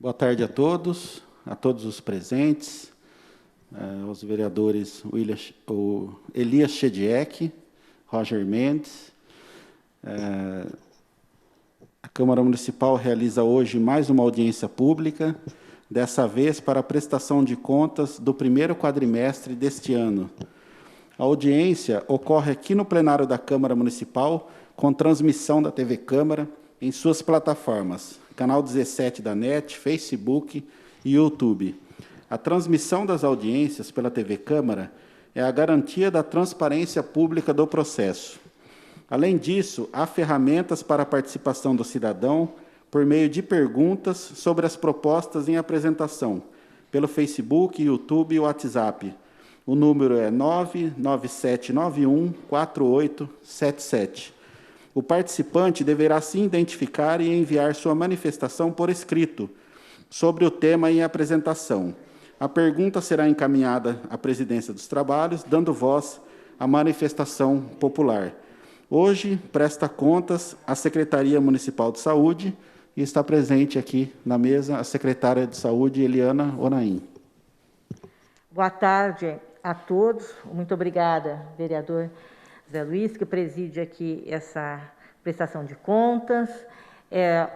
Boa tarde a todos os presentes, aos vereadores Elias Chediek, Roger Mendes. A Câmara Municipal realiza hoje mais uma audiência pública, dessa vez para a prestação de contas do primeiro quadrimestre deste ano. A audiência ocorre aqui no plenário da Câmara Municipal, com transmissão da TV Câmara em suas plataformas, canal 17 da NET, Facebook e YouTube. A transmissão das audiências pela TV Câmara é a garantia da transparência pública do processo. Além disso, há ferramentas para a participação do cidadão por meio de perguntas sobre as propostas em apresentação, pelo Facebook, YouTube e WhatsApp. O número é 997914877. O participante deverá se identificar e enviar sua manifestação por escrito sobre o tema em apresentação. A pergunta será encaminhada à Presidência dos Trabalhos, dando voz à manifestação popular. Hoje, presta contas à Secretaria Municipal de Saúde e está presente aqui na mesa a secretária de Saúde, Eliana Onaim. Boa tarde a todos. Muito obrigada, vereador Zé Luiz, que preside aqui essa prestação de contas,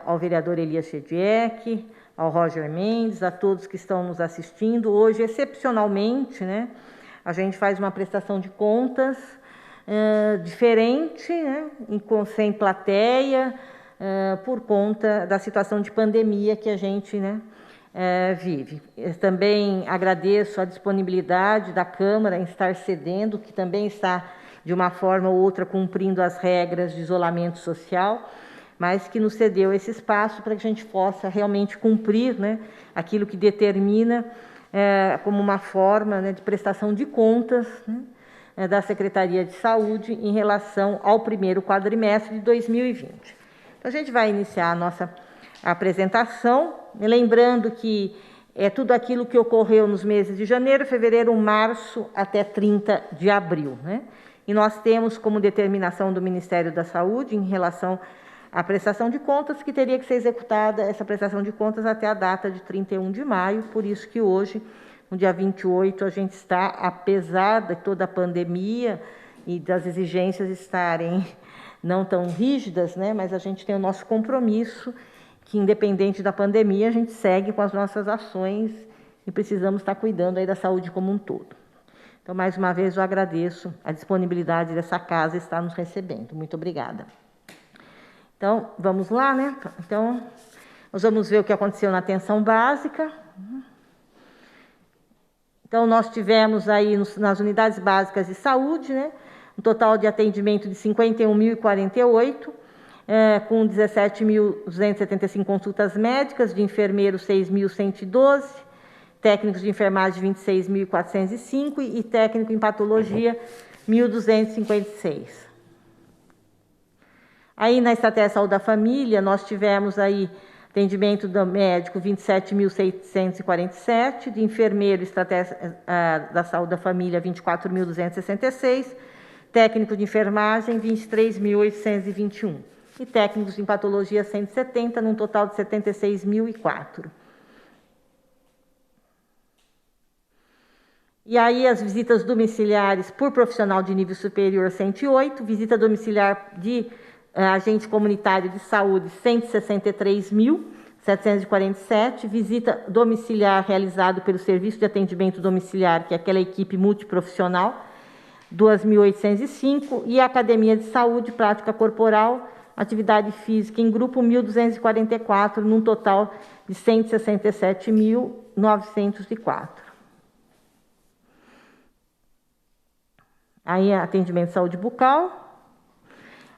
ao vereador Elias Chediek, ao Roger Mendes, a todos que estão nos assistindo. Hoje, excepcionalmente, né, a gente faz uma prestação de contas diferente, né, sem plateia, por conta da situação de pandemia que a gente, né, vive. Eu também agradeço a disponibilidade da Câmara em estar cedendo, que também está, de uma forma ou outra, cumprindo as regras de isolamento social, mas que nos cedeu esse espaço para que a gente possa realmente cumprir, né, aquilo que determina como uma forma, né, de prestação de contas, né, da Secretaria de Saúde em relação ao primeiro quadrimestre de 2020. Então, a gente vai iniciar a nossa apresentação, lembrando que é tudo aquilo que ocorreu nos meses de janeiro, fevereiro, março, até 30 de abril, né? E nós temos como determinação do Ministério da Saúde, em relação à prestação de contas, que teria que ser executada essa prestação de contas até a data de 31 de maio, por isso que hoje, no dia 28, a gente está, apesar de toda a pandemia e das exigências estarem não tão rígidas, né, mas a gente tem o nosso compromisso, que independente da pandemia, a gente segue com as nossas ações e precisamos estar cuidando aí da saúde como um todo. Então, mais uma vez, eu agradeço a disponibilidade dessa casa estar nos recebendo. Muito obrigada. Então, vamos lá, né? Então, nós vamos ver o que aconteceu na atenção básica. Então, nós tivemos aí nas unidades básicas de saúde, né, um total de atendimento de 51.048, com 17.275 consultas médicas, de enfermeiros 6.112, técnicos de enfermagem 26.405 e técnico em patologia 1.256. Aí na estratégia de saúde da família, nós tivemos aí atendimento do médico 27.647, de enfermeiro estratégia da saúde da família 24.266, técnico de enfermagem 23.821 e técnicos em patologia 170, num total de 76.004. E aí as visitas domiciliares por profissional de nível superior 108, visita domiciliar de agente comunitário de saúde 163.747, visita domiciliar realizado pelo Serviço de Atendimento Domiciliar, que é aquela equipe multiprofissional, 2.805, e academia de saúde, prática corporal, atividade física em grupo 1.244, num total de 167.904. Aí atendimento de saúde bucal.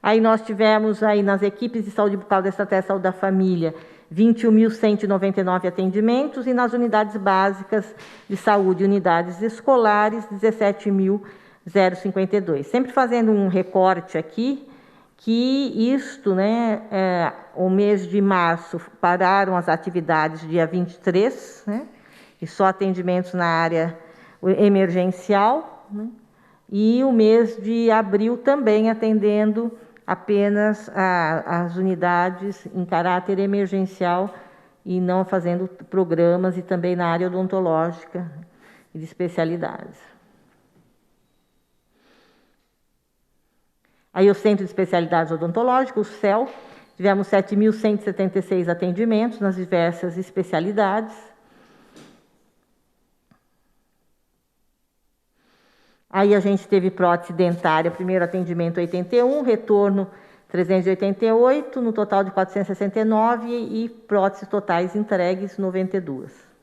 Aí nós tivemos aí nas equipes de saúde bucal da estratégia de saúde da família 21.199 atendimentos e nas unidades básicas de saúde, unidades escolares, 17.052. Sempre fazendo um recorte aqui, que isto, né, o mês de março pararam as atividades dia 23, né, e só atendimentos na área emergencial, né, e o mês de abril também atendendo apenas as unidades em caráter emergencial e não fazendo programas e também na área odontológica e de especialidades. Aí o Centro de Especialidades Odontológicas, o CEL, tivemos 7.176 atendimentos nas diversas especialidades. Aí a gente teve prótese dentária, primeiro atendimento 81, retorno 388, no total de 469 e próteses totais entregues 92.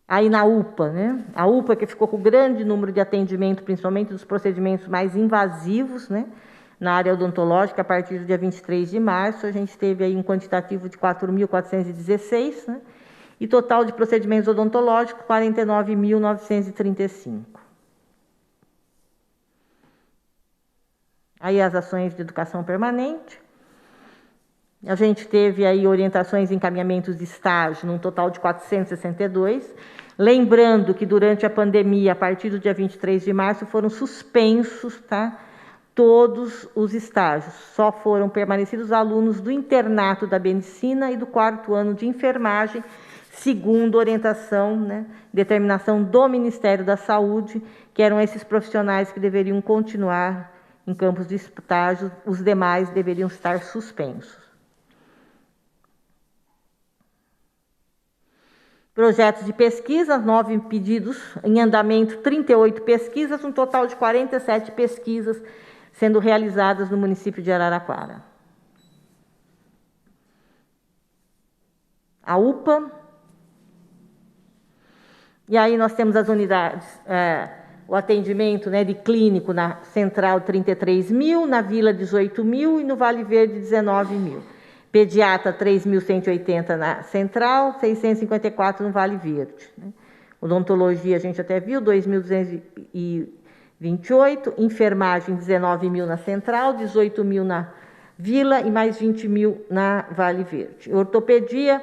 Aí na UPA, né? A UPA que ficou com grande número de atendimento, principalmente dos procedimentos mais invasivos, né? Na área odontológica, a partir do dia 23 de março, a gente teve aí um quantitativo de 4.416, né? E total de procedimentos odontológicos, 49.935. Aí as ações de educação permanente. A gente teve aí orientações e encaminhamentos de estágio, num total de 462. Lembrando que durante a pandemia, a partir do dia 23 de março, foram suspensos, tá? Todos os estágios. Só foram permanecidos alunos do internato da medicina e do 4º ano de enfermagem, segundo orientação, né, determinação do Ministério da Saúde, que eram esses profissionais que deveriam continuar em campos de estágio, os demais deveriam estar suspensos. Projetos de pesquisa, 9 pedidos, em andamento 38 pesquisas, um total de 47 pesquisas sendo realizadas no município de Araraquara. A UPA. E aí nós temos as unidades, o atendimento, né, de clínico na Central 33.000, na Vila 18.000 e no Vale Verde 19.000. Pediatra 3.180 na Central, 654 no Vale Verde. Né? Odontologia a gente até viu, 2.228. Enfermagem 19.000 na Central, 18.000 na Vila e mais 20.000 na Vale Verde. Ortopedia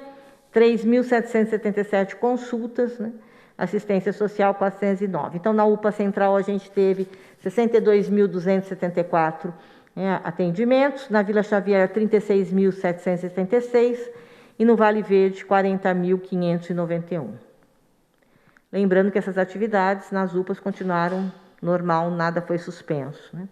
3.777 consultas, né? Assistência social 409. Então, na UPA Central, a gente teve 62.274 atendimentos, na Vila Xavier, 36.776 e no Vale Verde, 40.591. Lembrando que essas atividades nas UPAs continuaram normal, nada foi suspenso. Né?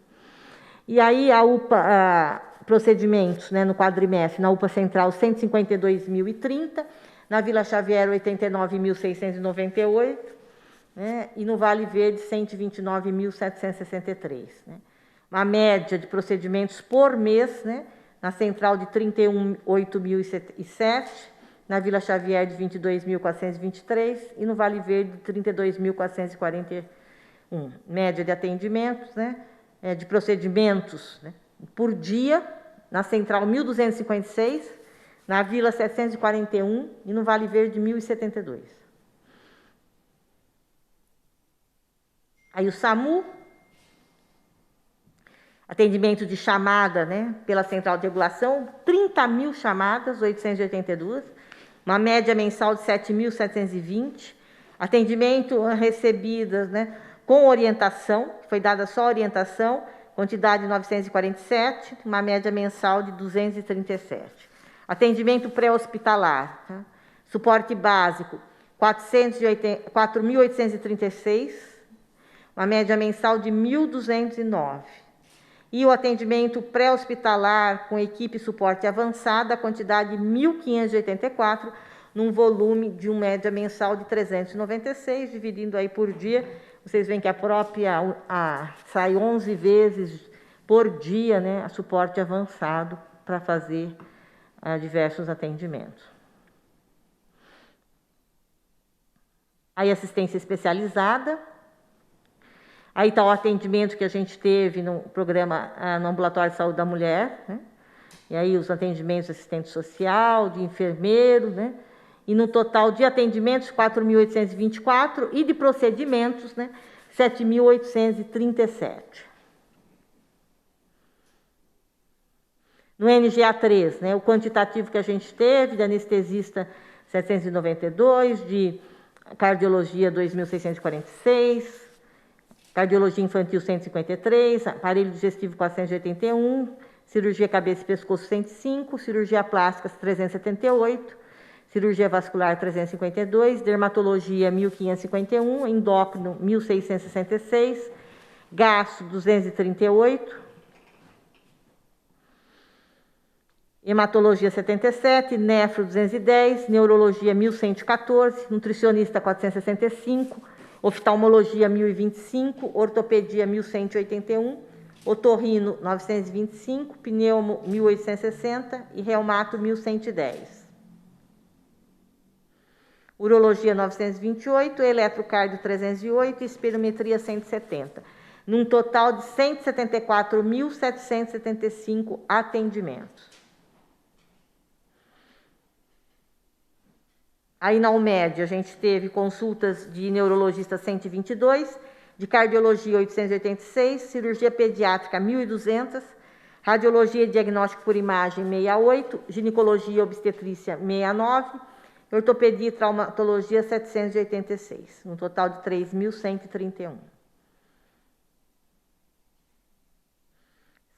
E aí, a UPA, procedimentos, né, no quadrimestre, na UPA Central, 152.030, na Vila Xavier, 89.698, né? E no Vale Verde, 129.763. Né? Uma média de procedimentos por mês, né? Na Central de 31.807, na Vila Xavier de 22.423 e no Vale Verde de 32.441. Média de atendimentos, né? De procedimentos, né? Por dia, na Central 1.256, na Vila 741 e no Vale Verde 1.072. Aí o SAMU, atendimento de chamada, né, pela Central de Regulação, 30.000 chamadas, 882, uma média mensal de 7.720, atendimento recebidas, né, com orientação, foi dada só orientação, quantidade de 947, uma média mensal de 237. Atendimento pré-hospitalar, tá? Suporte básico, 4.836, uma média mensal de 1.209. E o atendimento pré-hospitalar com equipe suporte avançada, a quantidade de 1.584, num volume de uma média mensal de 396, dividindo aí por dia. Vocês veem que a própria sai 11 vezes por dia, né, a suporte avançado para fazer diversos atendimentos. Aí assistência especializada. Aí está o atendimento que a gente teve no programa, no Ambulatório de Saúde da Mulher, né? E aí os atendimentos de assistente social, de enfermeiro, né? E no total de atendimentos, 4.824 e de procedimentos, né? 7.837. No NGA3, né? O quantitativo que a gente teve, de anestesista 792, de cardiologia 2.646, cardiologia infantil 153, aparelho digestivo 481, cirurgia cabeça e pescoço 105, cirurgia plástica 378, cirurgia vascular 352, dermatologia 1551, endócrino 1666, gastro 238, hematologia 77, nefro 210, neurologia 1114, nutricionista 465, oftalmologia 1025, ortopedia 1181, otorrino 925, pneumo 1860 e reumato 1110. Urologia 928, eletrocardio 308 e espirometria 170, num total de 174.775 atendimentos. Aí na UMED a gente teve consultas de neurologista 122, de cardiologia 886, cirurgia pediátrica 1.200, radiologia e diagnóstico por imagem 68, ginecologia e obstetrícia 69, ortopedia e traumatologia 786, um total de 3.131.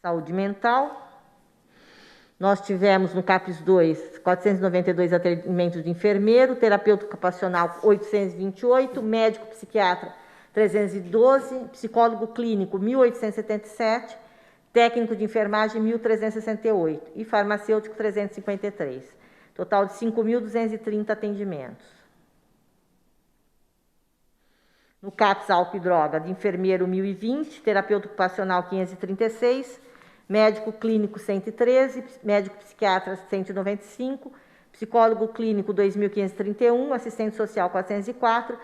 Saúde mental. Nós tivemos no CAPES 2, 492 atendimentos de enfermeiro, terapeuta ocupacional 828, médico psiquiatra 312, psicólogo clínico 1877, técnico de enfermagem 1368 e farmacêutico 353. Total de 5.230 atendimentos. No CAPES álcool e droga, de enfermeiro 1.020, terapeuta ocupacional 536, médico clínico 113, médico psiquiatra 195, psicólogo clínico 2.531, assistente social 404,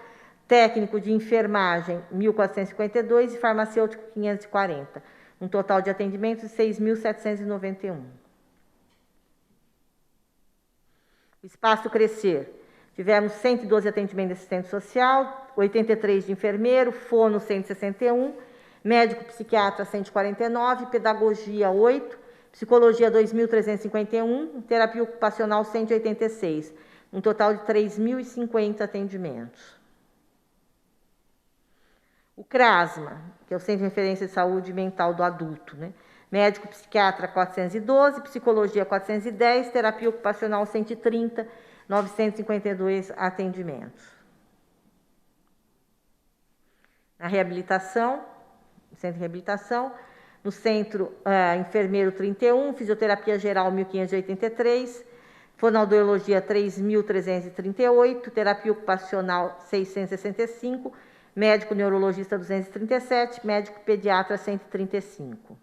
técnico de enfermagem 1.452 e farmacêutico 540, um total de atendimentos de 6.791. O espaço crescer. Tivemos 112 atendimentos de assistente social, 83 de enfermeiro, fono 161, médico psiquiatra 149, pedagogia 8, psicologia 2.351, terapia ocupacional 186, um total de 3.050 atendimentos. O CRASMA, que é o Centro de Referência de Saúde Mental do Adulto, né? Médico psiquiatra 412, psicologia 410, terapia ocupacional 130, 952 atendimentos. Na reabilitação, centro de reabilitação, no centro enfermeiro 31, fisioterapia geral 1583, fonoaudiologia 3.338, terapia ocupacional 665, médico neurologista 237, médico pediatra 135.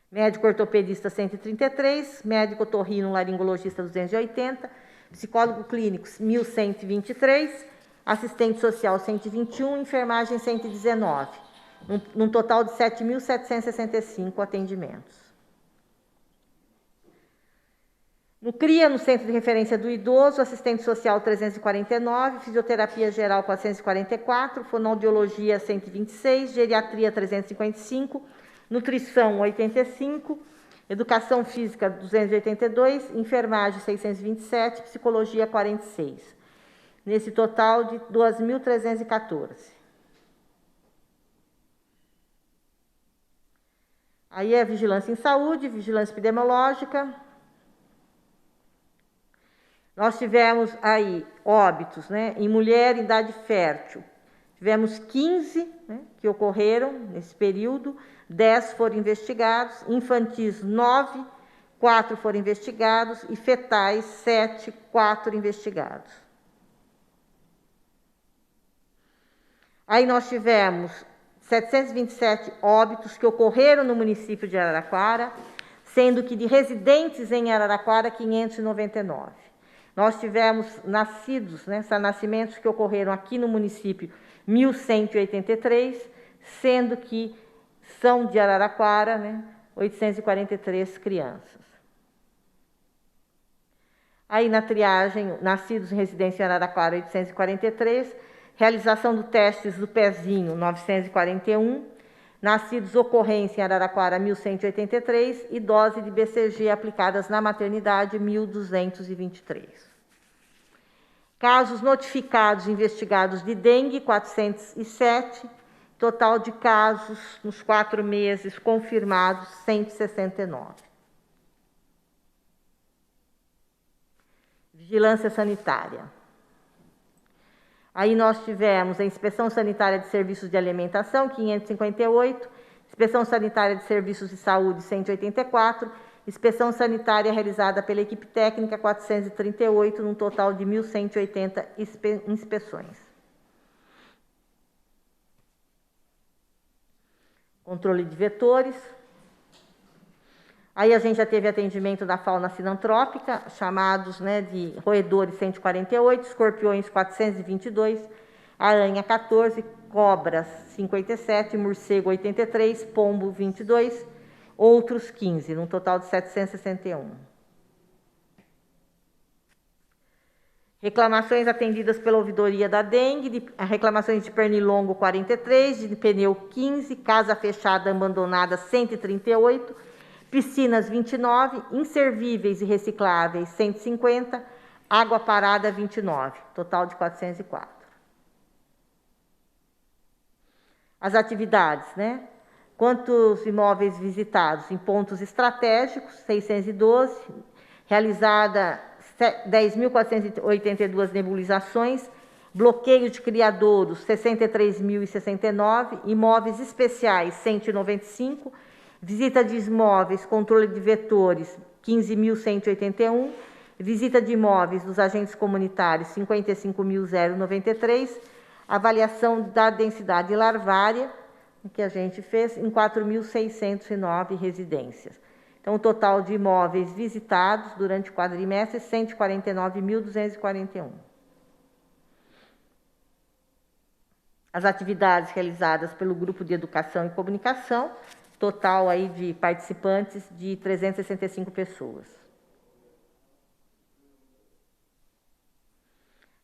Médico ortopedista 133, médico otorrino laringologista 280, psicólogo clínico 1.123, assistente social 121, enfermagem 119, num total de 7.765 atendimentos. No CRIA, no Centro de Referência do Idoso, assistente social 349, fisioterapia geral 444, fonoaudiologia 126, geriatria 355, nutrição 85, educação física 282, enfermagem 627, psicologia 46. Nesse total de 2.314. Aí é vigilância em saúde, vigilância epidemiológica. Nós tivemos aí óbitos, né, em mulher em idade fértil. Tivemos 15, né, que ocorreram nesse período, 10 foram investigados, infantis 9, 4 foram investigados e fetais 7, 4 investigados. Aí nós tivemos 727 óbitos que ocorreram no município de Araraquara, sendo que de residentes em Araraquara, 599. Nós tivemos nascidos, né, nascimentos que ocorreram aqui no município, 1.183, sendo que são de Araraquara, né, 843 crianças. Aí na triagem, nascidos em residência em Araraquara, 843, realização do testes do pezinho, 941, nascidos ocorrência em Araraquara, 1.183, e dose de BCG aplicadas na maternidade, 1.223. Casos notificados investigados de dengue, 407, Total de casos nos 4 meses confirmados, 169. Vigilância sanitária. Aí nós tivemos a Inspeção Sanitária de Serviços de Alimentação, 558, Inspeção Sanitária de Serviços de Saúde, 184, Inspeção Sanitária realizada pela equipe técnica, 438, num total de 1.180 inspeções. Controle de vetores. Aí a gente já teve atendimento da fauna sinantrópica, chamados, né, de roedores 148, escorpiões 422, aranha 14, cobras 57, morcego 83, pombo 22, outros 15, num total de 761. Reclamações atendidas pela ouvidoria da dengue, reclamações de pernilongo 43, de pneu 15, casa fechada abandonada 138, piscinas 29, inservíveis e recicláveis 150, água parada 29, total de 404. As atividades, né? Quantos imóveis visitados em pontos estratégicos, 612, realizada 10.482 nebulizações, bloqueio de criadouros, 63.069, imóveis especiais, 195, visita de imóveis, controle de vetores, 15.181, visita de imóveis dos agentes comunitários, 55.093, avaliação da densidade larvária, que a gente fez, em 4.609 residências. Então, o total de imóveis visitados durante o quadrimestre, 149.241. As atividades realizadas pelo Grupo de Educação e Comunicação, total aí de participantes de 365 pessoas.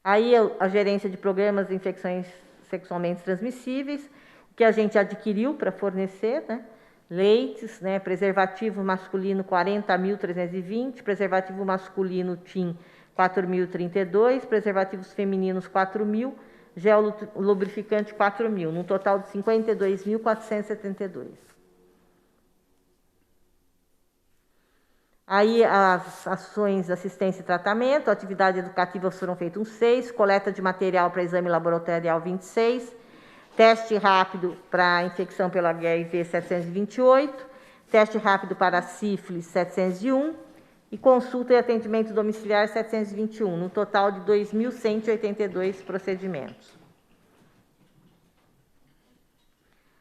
Aí a gerência de programas de infecções sexualmente transmissíveis, que a gente adquiriu para fornecer, né? Leites, né? Preservativo masculino 40.320, preservativo masculino TIM 4.032, preservativos femininos 4.000, gel lubrificante 4.000, num total de 52.472. Aí as ações de assistência e tratamento, atividade educativa foram feitas 6, coleta de material para exame laboratorial 26, teste rápido para infecção pelo HIV 728, teste rápido para sífilis 701 e consulta e atendimento domiciliar 721, no total de 2.182 procedimentos.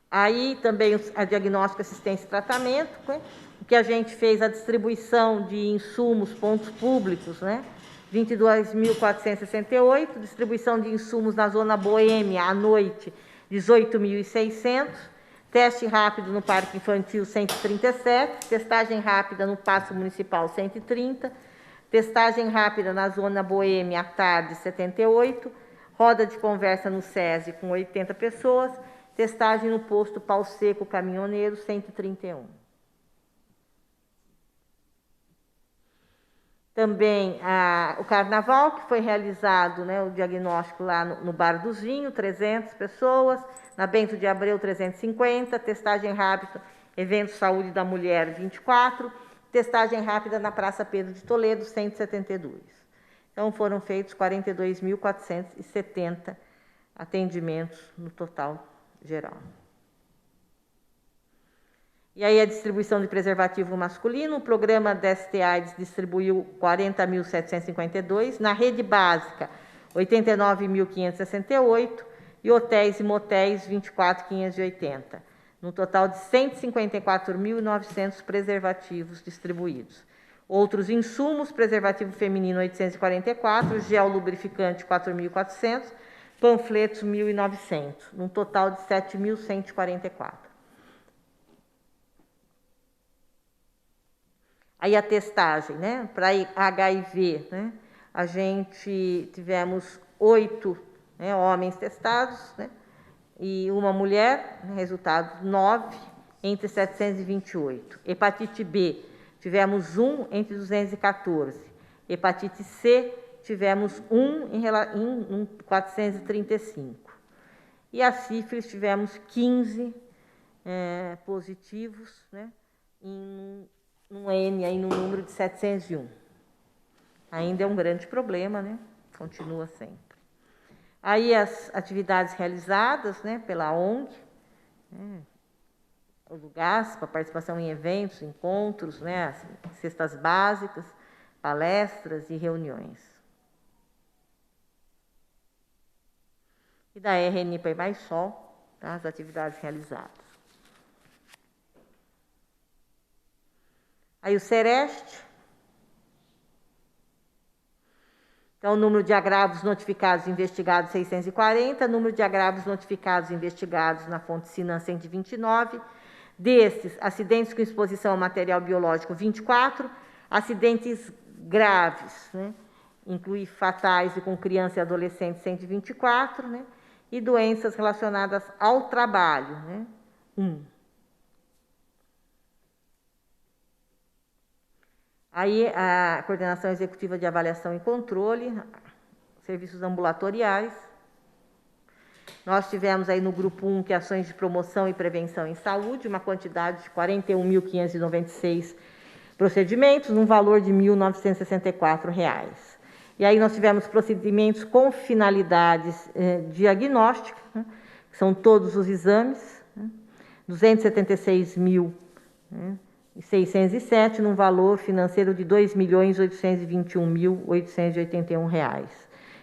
Aí também a diagnóstico, assistência e tratamento, né? Que a gente fez a distribuição de insumos, pontos públicos, né? 22.468, distribuição de insumos na zona boêmia à noite, 18.600, teste rápido no Parque Infantil, 137, testagem rápida no Paço Municipal, 130, testagem rápida na zona boêmia à tarde, 78, roda de conversa no SESI com 80 pessoas, testagem no posto Pau Seco Caminhoneiro, 131. Também o carnaval, que foi realizado, né, o diagnóstico lá no Bar do Zinho, 300 pessoas, na Bento de Abreu, 350, testagem rápida, evento Saúde da Mulher, 24, testagem rápida na Praça Pedro de Toledo, 172. Então, foram feitos 42.470 atendimentos no total geral. E aí a distribuição de preservativo masculino, o programa da ST-AIDS distribuiu 40.752, na rede básica 89.568 e hotéis e motéis 24.580, no total de 154.900 preservativos distribuídos. Outros insumos, preservativo feminino 844, gel lubrificante 4.400, panfletos 1.900, num total de 7.144. Aí a testagem, né? Para HIV, né? A gente tivemos 8, né, homens testados, né? E uma mulher, né, resultado 9 entre 728. Hepatite B, tivemos 1 entre 214. Hepatite C, tivemos 1 em 435. E a sífilis tivemos 15 positivos, né, num N, aí, no número de 701. Ainda é um grande problema, né? Continua sempre. Aí as atividades realizadas, né, pela ONG, né, o GASPA, participação em eventos, encontros, né, as cestas básicas, palestras e reuniões. E da RN mais Sol, tá, as atividades realizadas. Aí o Sereste. Então, o número de agravos notificados e investigados, 640. Número de agravos notificados e investigados na fonte Sinan, 129. Desses, acidentes com exposição a material biológico, 24. Acidentes graves, né, inclui fatais e com criança e adolescente, 124. Né, e doenças relacionadas ao trabalho, né, 1. Aí, a Coordenação Executiva de Avaliação e Controle, serviços ambulatoriais. Nós tivemos aí no grupo 1, que é ações de promoção e prevenção em saúde, uma quantidade de 41.596 procedimentos, num valor de R$ 1.964. E aí nós tivemos procedimentos com finalidades diagnósticas, né, que são todos os exames, né, 276.607, num valor financeiro de R$ 2.821.881.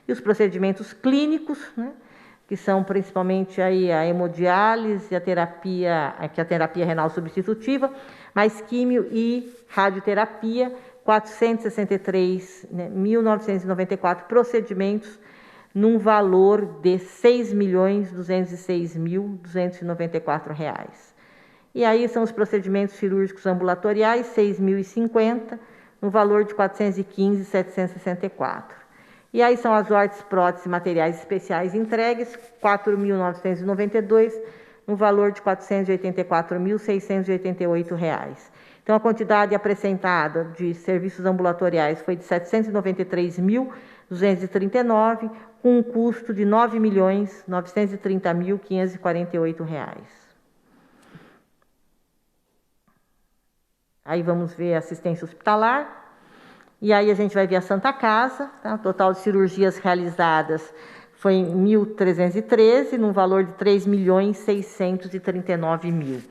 E os procedimentos clínicos, né, que são principalmente aí a hemodiálise, a terapia renal substitutiva, mais químio e radioterapia, 463.994 procedimentos, num valor de R$ 6.206.294. E aí são os procedimentos cirúrgicos ambulatoriais, 6.050, no valor de R$ 415.764. E aí são as órteses, próteses e materiais especiais entregues, 4.992, no valor de R$ 484.688. Então, a quantidade apresentada de serviços ambulatoriais foi de 793.239, com um custo de R$ 9.930.548. Aí vamos ver a assistência hospitalar. E aí a gente vai ver a Santa Casa, tá? O total de cirurgias realizadas foi 1.313, num valor de 3.639.000.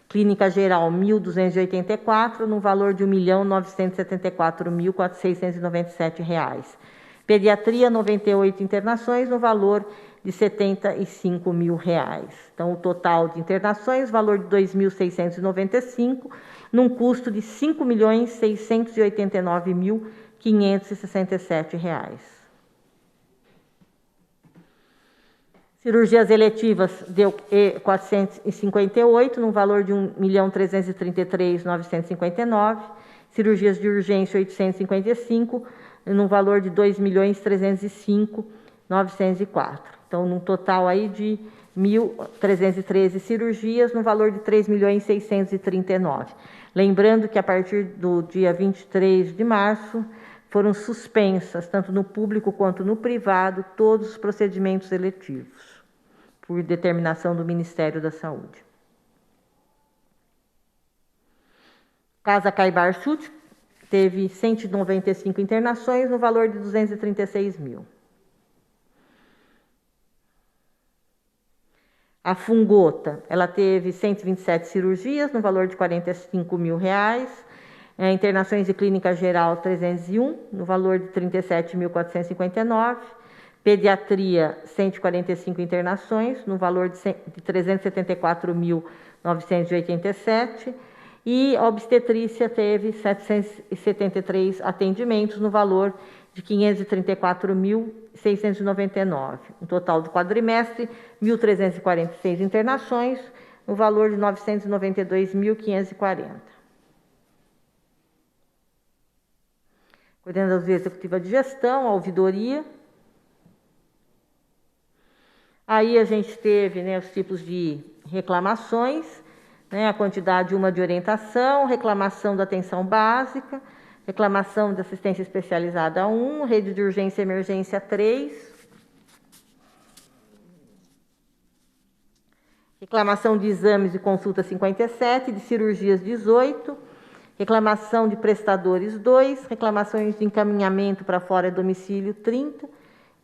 Clínica Geral, 1.284, num valor de R$ 1.974.697. Pediatria, 98 internações, no valor de R$ 75.000. Então, o total de internações, valor de R$ 2.695, num custo de R$ 5.689.567. Cirurgias eletivas deu 458, num valor de R$ 1.333.959. Cirurgias de urgência, 855, num valor de R$ 2.305.904. Então, num total aí de 1.313 cirurgias, no valor de R$ 3.639. Lembrando que a partir do dia 23 de março, foram suspensas, tanto no público quanto no privado, todos os procedimentos eletivos, por determinação do Ministério da Saúde. Casa Caibar Chute teve 195 internações, no valor de 236.000. A Fungota, ela teve 127 cirurgias, no valor de R$ 45.000. Internações de clínica geral, 301, no valor de R$ 37.459. Pediatria, 145 internações, no valor de R$ 374.987. E a obstetrícia teve 773 atendimentos, no valor de R$ 534.699. Um total do quadrimestre, 1.346 internações, no valor de R$ 992.540. Coordenadoria Executiva de Gestão, a ouvidoria. Aí a gente teve, né, os tipos de reclamações, né, a quantidade uma de orientação, reclamação da atenção básica, reclamação de assistência especializada 1, rede de urgência e emergência 3. Reclamação de exames e consultas 57, de cirurgias 18, reclamação de prestadores 2, reclamações de encaminhamento para fora de domicílio 30,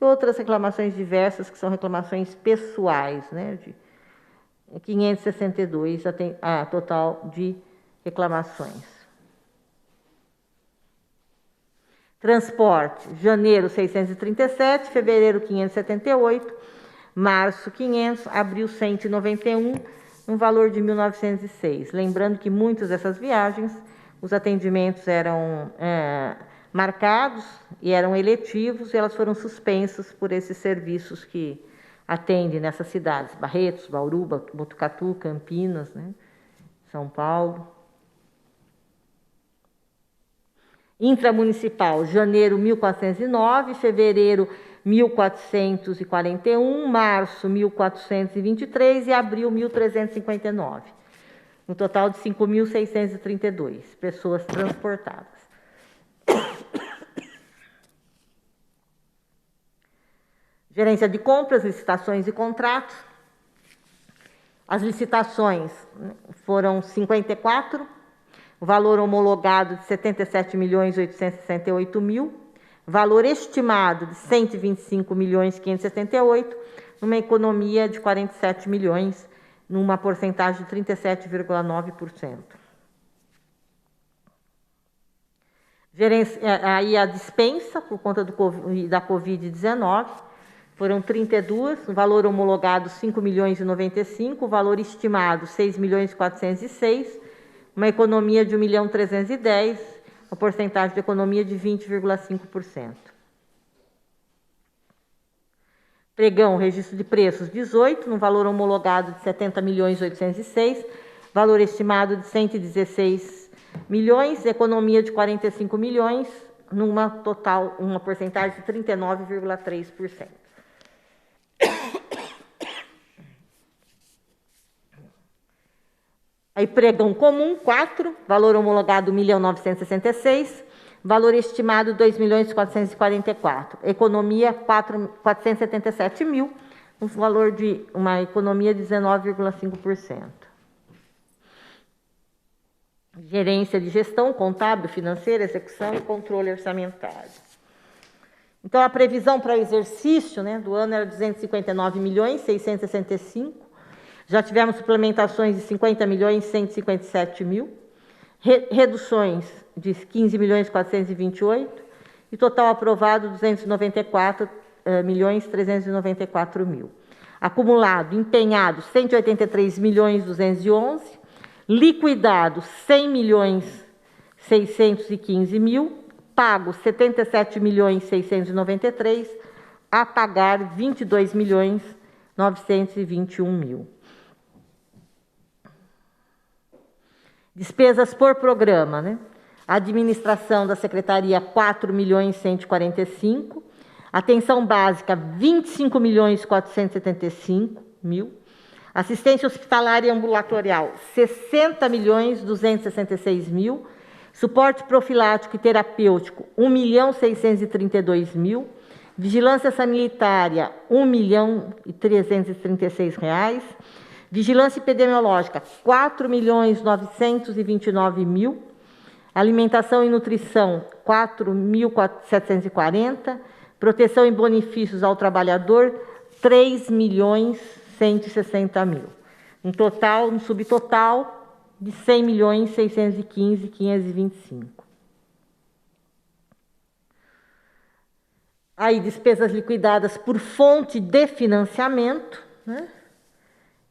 e outras reclamações diversas, que são reclamações pessoais, né, de 562 a total de reclamações. Transporte, janeiro 637, fevereiro 578, março 500, abril 191, um valor de 1.906. Lembrando que muitas dessas viagens, os atendimentos eram marcados e eram eletivos, e elas foram suspensas por esses serviços que atendem nessas cidades, Barretos, Bauru, Botucatu, Campinas, né, São Paulo. Intramunicipal, janeiro 1.409, fevereiro 1.441, março 1.423 e abril 1.359. Um total de 5.632 pessoas transportadas. Gerência de compras, licitações e contratos. As licitações foram 54, o valor homologado de 77.868.000, valor estimado de 125.578.000, numa economia de 47 milhões, numa porcentagem de 37,9%. Aí a dispensa, por conta da Covid-19, foram 32, o valor homologado 5.095.000, o valor estimado 6.406.000, uma economia de 1.310.000, uma porcentagem de economia de 20,5%. Pregão, registro de preços 18, no valor homologado de 70.806.000, valor estimado de 116 milhões, economia de 45 milhões, uma porcentagem de 39,3%. Aí, pregão comum, 4, valor homologado 1.966.000, valor estimado 2.444.000, economia 477.000, um valor de uma economia de 19,5%. Gerência de gestão, contábil, financeira, execução e controle orçamentário. Então, a previsão para o exercício, né, do ano era 259.665.000, já tivemos suplementações de 50.157.000, reduções de 15.428.000 e total aprovado 294.394.000. Acumulado, empenhado 183.211.000, liquidado 100.615.000, pago 77.693.000, a pagar 22.921.000. Despesas por programa, né? Administração da Secretaria, 4.145.000. Atenção básica, 25.475.000. Assistência hospitalar e ambulatorial, 60.266.000. Suporte profilático e terapêutico, 1.632.000. Vigilância sanitária, R$1.336.000. Vigilância epidemiológica, 4.929.000. Alimentação e nutrição, 4.740. Proteção e benefícios ao trabalhador, 3.160.000. Um total, um subtotal de 100.615.525. Aí, despesas liquidadas por fonte de financiamento, né?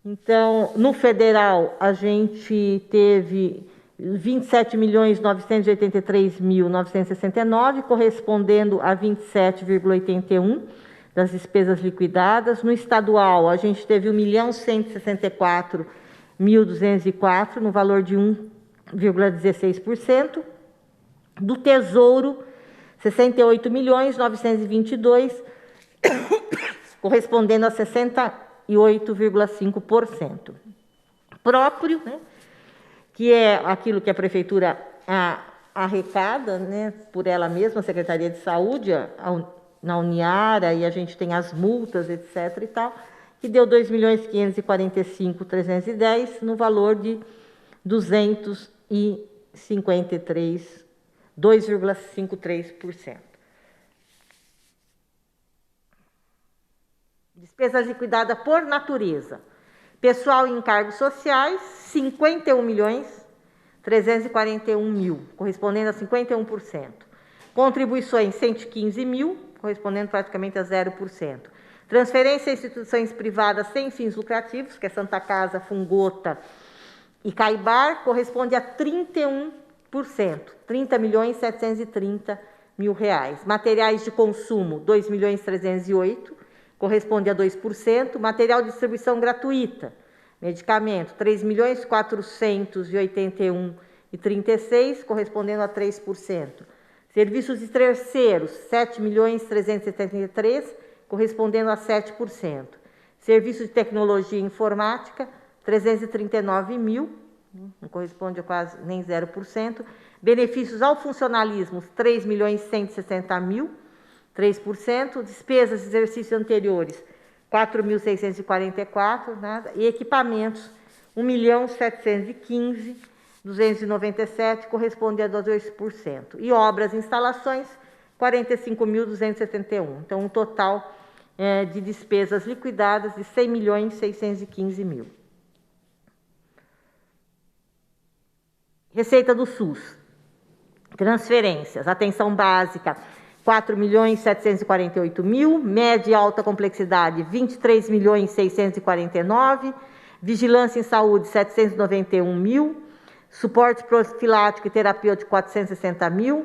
Então, no federal, a gente teve 27.983.969, correspondendo a 27,81% das despesas liquidadas. No estadual, a gente teve 1.164.204, no valor de 1,16%. Do Tesouro, 68.922, correspondendo a 68,5%. Próprio, né, que é aquilo que a Prefeitura arrecada, né, por ela mesma, a Secretaria de Saúde, na Uniara, e a gente tem as multas, etc. e tal, que deu 2.545.310, no valor de 2,53%. Despesas liquidadas por natureza. Pessoal e encargos sociais, 51.341.000, correspondendo a 51%. Contribuições, 115.000, correspondendo praticamente a 0%. Transferência a instituições privadas sem fins lucrativos, que é Santa Casa, Fungota e Caibar, corresponde a 31%, R$30.730.000. Materiais de consumo, 2.308.000, corresponde a 2%. Material de distribuição gratuita, medicamento, 3.481.036, correspondendo a 3%. Serviços de terceiros, 7.373.000, correspondendo a 7%. Serviços de tecnologia e informática, 339.000, não corresponde a quase nem 0%. Benefícios ao funcionalismo, 3.160.000, 3%. Despesas de exercícios anteriores, 4.644, nada. E equipamentos, 1.715.297, corresponde a 2%. E obras e instalações, 45.271. Então, um total de despesas liquidadas de 100.615.000. Receita do SUS. Transferências. Atenção básica, 4.748.000. Média e alta complexidade, 23.649. Vigilância em saúde, 791.000. Suporte profilático e terapêutico, 460.000.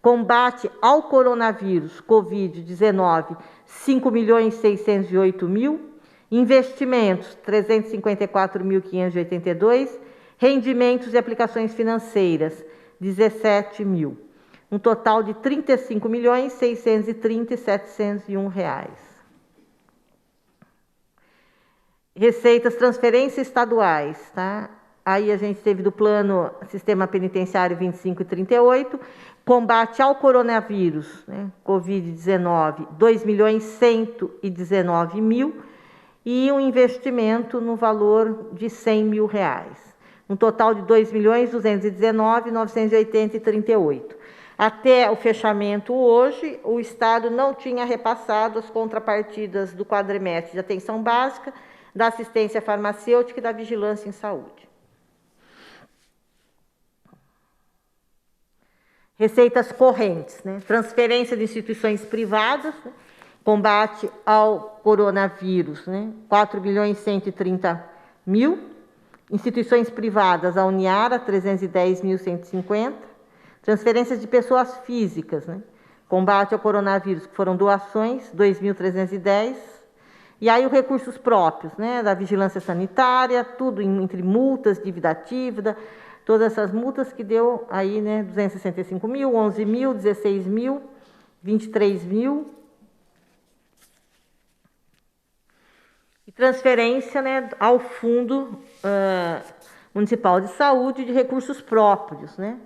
Combate ao coronavírus, Covid-19, 5.608.000. Investimentos, 354.582. Rendimentos e aplicações financeiras, 17.000. Um total de 35.630.701. Receitas, transferências estaduais, tá? Aí a gente teve do plano Sistema Penitenciário 25 e 38, combate ao coronavírus, né, Covid-19, 2.119.000, e um investimento no valor de R$100.000. Um total de 2.219.980,38. Até o fechamento hoje, o Estado não tinha repassado as contrapartidas do quadrimestre de atenção básica, da assistência farmacêutica e da vigilância em saúde. Receitas correntes, né? Transferência de instituições privadas, né? Combate ao coronavírus, né? 4.130.000. Instituições privadas, a Uniara, 310.150. Transferências de pessoas físicas, né? Combate ao coronavírus, que foram doações, 2.310. E aí os recursos próprios, né? Da vigilância sanitária, tudo entre multas, dívida ativa, todas essas multas que deu aí, né? 265.000, 11.000, 16.000, 23.000. E transferência, né, ao Fundo Municipal de Saúde de recursos próprios, né?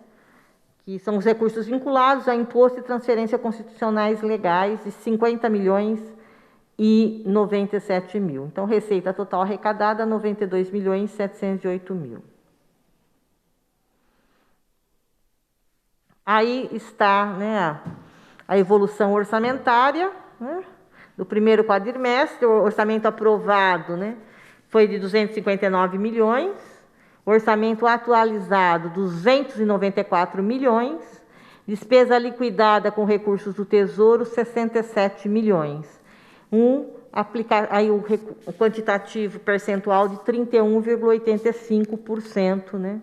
Que são os recursos vinculados a imposto e transferência constitucionais legais de 50.097.000. Então, receita total arrecadada, 92.708.000. Aí está, né, a evolução orçamentária, né, do primeiro quadrimestre. O orçamento aprovado, né, foi de 259 milhões, orçamento atualizado 294 milhões, despesa liquidada com recursos do Tesouro 67 milhões. Aí o quantitativo percentual de 31,85%, né,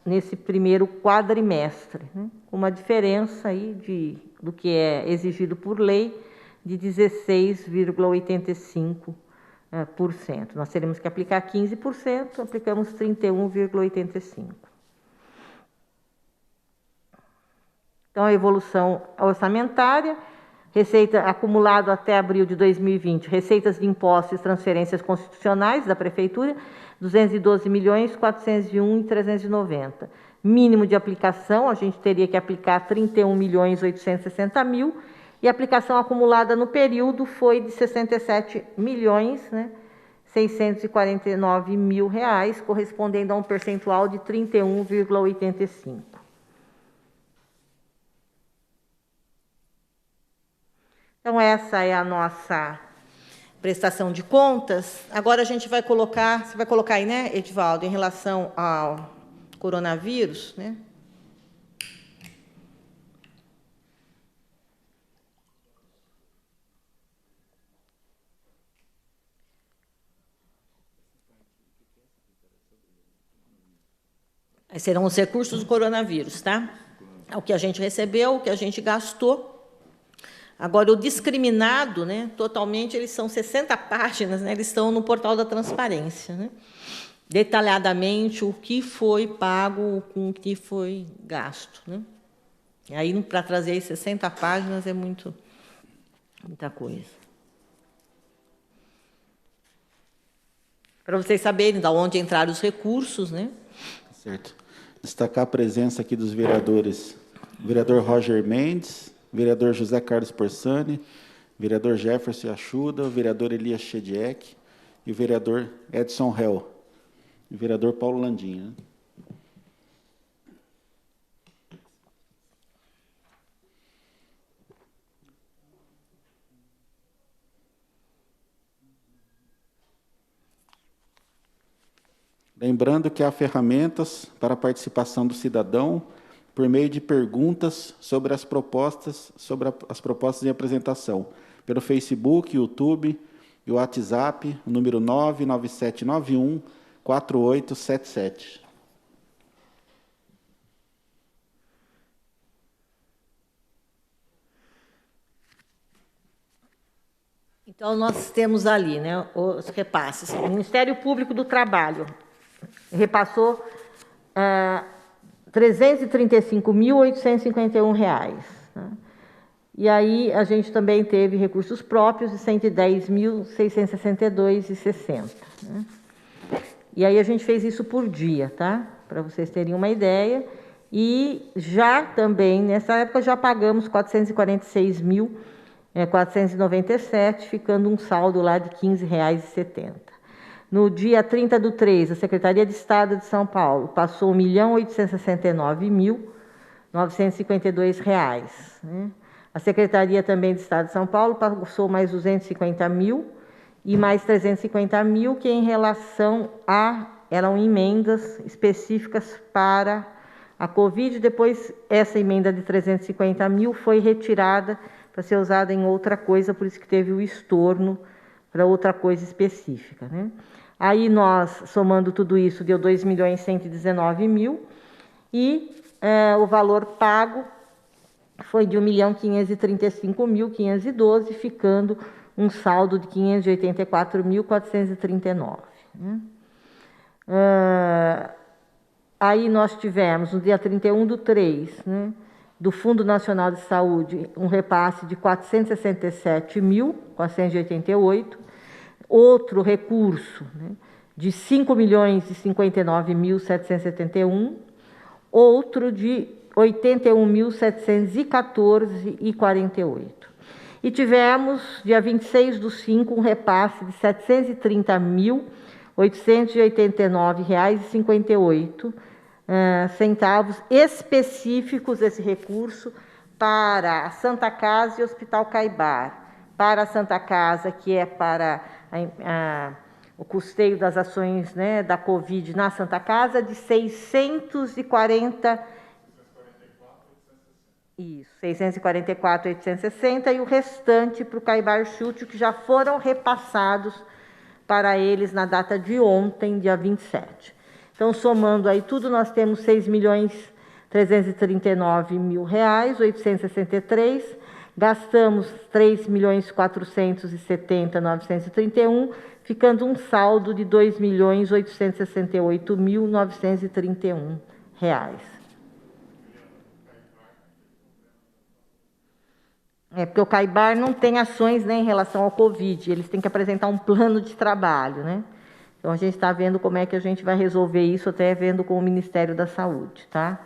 nesse primeiro quadrimestre, né, com uma diferença aí do que é exigido por lei de 16,85%. Nós teremos que aplicar 15%, aplicamos 31,85%. Então, a evolução orçamentária, receita acumulado até abril de 2020, receitas de impostos e transferências constitucionais da Prefeitura, 212.401.390. Mínimo de aplicação, a gente teria que aplicar 31.860.000, e a aplicação acumulada no período foi de 67 milhões, né, 649 mil reais, correspondendo a um percentual de 31,85%. Então, essa é a nossa prestação de contas. Agora a gente vai colocar, você vai colocar aí, né, Edivaldo, em relação ao coronavírus, né? Serão os recursos do coronavírus, tá? O que a gente recebeu, o que a gente gastou. Agora, o discriminado, né, totalmente, eles são 60 páginas, né, eles estão no portal da transparência, né? Detalhadamente o que foi pago, com o que foi gasto, né? E aí, para trazer aí 60 páginas é muita coisa. Para vocês saberem de onde entraram os recursos, né? Certo. Destacar a presença aqui dos vereadores. Vereador Roger Mendes, vereador José Carlos Porsani, vereador Jefferson Achuda, o vereador Elias Chediek e o vereador Edson Hell, e o vereador Paulo Landim, né? Lembrando que há ferramentas para a participação do cidadão por meio de perguntas sobre as propostas em apresentação, pelo Facebook, YouTube e o WhatsApp, o número 99791-4877. Então, nós temos ali, né, os repasses. O Ministério Público do Trabalho repassou R$ 335.851. Né? E aí a gente também teve recursos próprios de R$ 110.662,60. Né? E aí a gente fez isso por dia, tá? Para vocês terem uma ideia. E já também, nessa época, já pagamos R$ 446.497, ficando um saldo lá de R$ 15,70. No dia 30/3, a Secretaria de Estado de São Paulo passou R$ 1.869.952. Né? A Secretaria também de Estado de São Paulo passou mais 250 mil e mais 350 mil, que em relação eram emendas específicas para a Covid. Depois, essa emenda de 350 mil foi retirada para ser usada em outra coisa, por isso que teve o estorno para outra coisa específica, né? Aí nós, somando tudo isso, deu 2.119.000 e o valor pago foi de 1.535.512, ficando um saldo de 584.439. Né? Aí nós tivemos, no dia 31/3, né, do Fundo Nacional de Saúde, um repasse de 467.488, outro recurso, né, de 5.059.771, outro de 81.714,48. E tivemos, dia 26/5, um repasse de R$ 730.889,58, centavos específicos, esse recurso, para a Santa Casa e Hospital Caibar. Para a Santa Casa, que é para o custeio das ações, né, da Covid na Santa Casa, de 644.860, e o restante para o Caibar Chute, que já foram repassados para eles na data de ontem, dia 27. Então, somando aí tudo, nós temos R$ 6.339.863, gastamos R$ 3.470.931, ficando um saldo de R$ 2.868.931. Porque o Caibar não tem ações, né, em relação ao Covid, eles têm que apresentar um plano de trabalho, né? Então, a gente está vendo como é que a gente vai resolver isso, até vendo com o Ministério da Saúde, tá?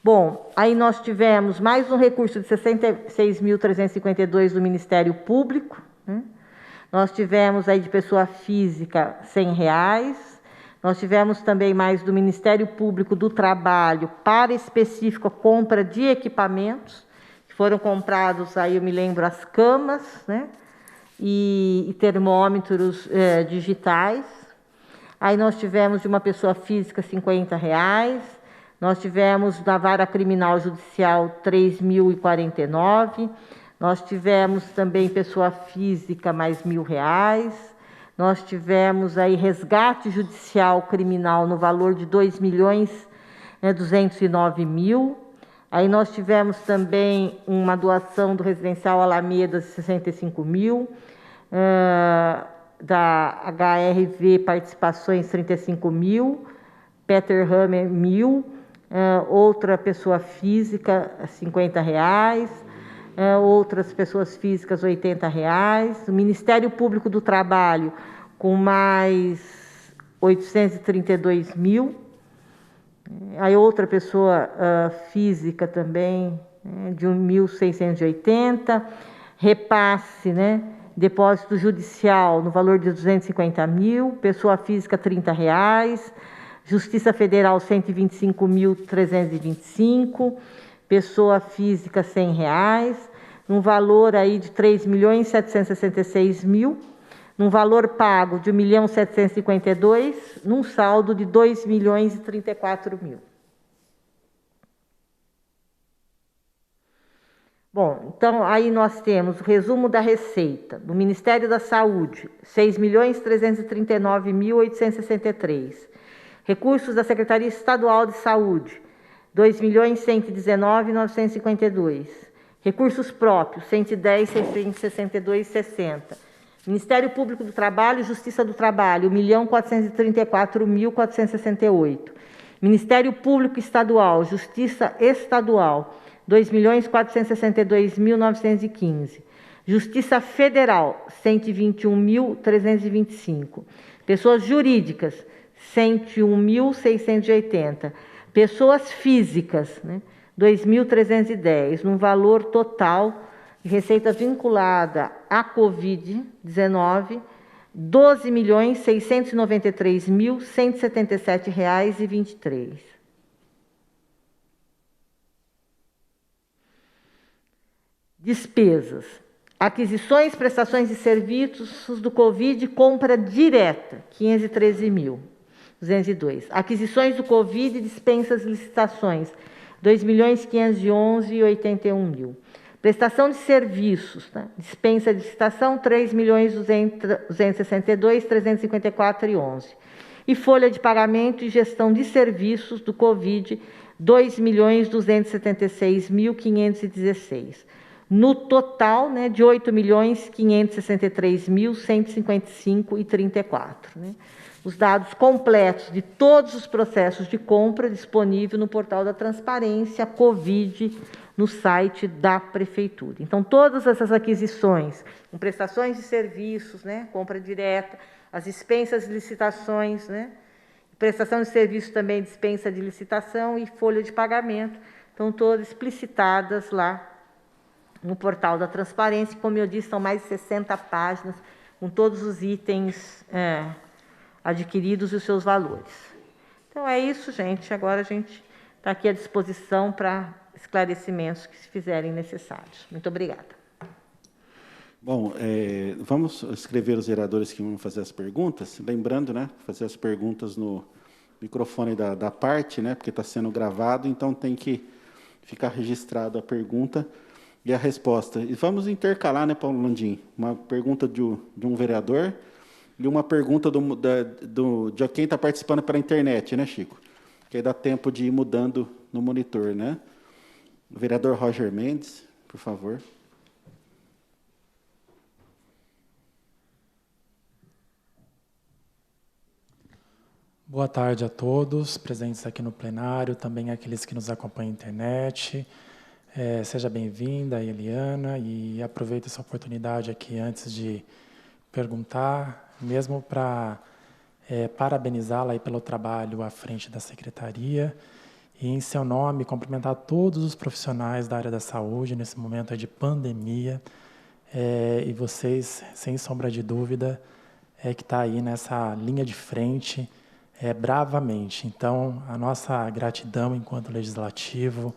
Bom, aí nós tivemos mais um recurso de 66.352 do Ministério Público, né? Nós tivemos aí de pessoa física R$100. Nós tivemos também mais do Ministério Público do Trabalho para específica compra de equipamentos, que foram comprados aí, eu me lembro, as camas, né? E termômetros digitais. Aí nós tivemos de uma pessoa física R$50. Nós tivemos da Vara Criminal Judicial 3.049. Nós tivemos também pessoa física mais R$1.000. Nós tivemos aí resgate judicial criminal no valor de 2.209.000. Aí nós tivemos também uma doação do Residencial Alameda de 65.000. Da HRV Participações 35.000. Peter Hammer 1.000. Outra pessoa física R$50. Outras pessoas físicas R$80. O Ministério Público do Trabalho com mais 832.000. Aí outra pessoa física também de 1.680. Repasse, né? Depósito judicial no valor de 250.000. Pessoa física R$30. Justiça Federal 125.325. Pessoa física R$100, num valor aí de 3.766.000, num valor pago de 1.752.000, num saldo de 2.034.000. Bom, então aí nós temos o resumo da receita do Ministério da Saúde, 6.339.863. Recursos da Secretaria Estadual de Saúde, 2.119.952. Recursos próprios, 110.662,60. Ministério Público do Trabalho e Justiça do Trabalho, 1.434.468. Ministério Público Estadual, Justiça Estadual, 2.462.915. Justiça Federal, 121.325. Pessoas jurídicas, 101.680. Pessoas físicas, né, 2.310, num valor total de receita vinculada à Covid-19, R$12.693.177,23. Despesas. Aquisições, prestações de serviços do Covid, compra direta, 513.202. Aquisições do Covid, dispensas e licitações, 2.511.081. Prestação de serviços, né? Dispensa de licitação, 3.262.354,11. E folha de pagamento e gestão de serviços do Covid, 2.276.516. No total, né, de 8.563.155,34. Né? Os dados completos de todos os processos de compra disponível no portal da Transparência Covid, no site da Prefeitura. Então, todas essas aquisições, com prestações de serviços, né, compra direta, as dispensas de licitações, né, prestação de serviço também, dispensa de licitação e folha de pagamento, estão todas explicitadas lá no portal da Transparência. Como eu disse, são mais de 60 páginas, com todos os itens adquiridos e os seus valores. Então, é isso, gente. Agora a gente está aqui à disposição para esclarecimentos que se fizerem necessários. Muito obrigada. Bom, vamos escrever os vereadores que vão fazer as perguntas. Lembrando, né, fazer as perguntas no microfone da parte, né, porque está sendo gravado, então tem que ficar registrado a pergunta e a resposta. E vamos intercalar, né, Paulo Landim? Uma pergunta de um vereador e uma pergunta de quem está participando pela internet, né, Chico? Que aí dá tempo de ir mudando no monitor, né? O vereador Roger Mendes, por favor. Boa tarde a todos, presentes aqui no plenário, também aqueles que nos acompanham na internet. Seja bem-vinda, Eliana, e aproveito essa oportunidade aqui antes de perguntar, mesmo para parabenizá-la aí pelo trabalho à frente da Secretaria e, em seu nome, cumprimentar todos os profissionais da área da saúde nesse momento de pandemia, e vocês, sem sombra de dúvida, que está aí nessa linha de frente, bravamente. Então, a nossa gratidão enquanto legislativo,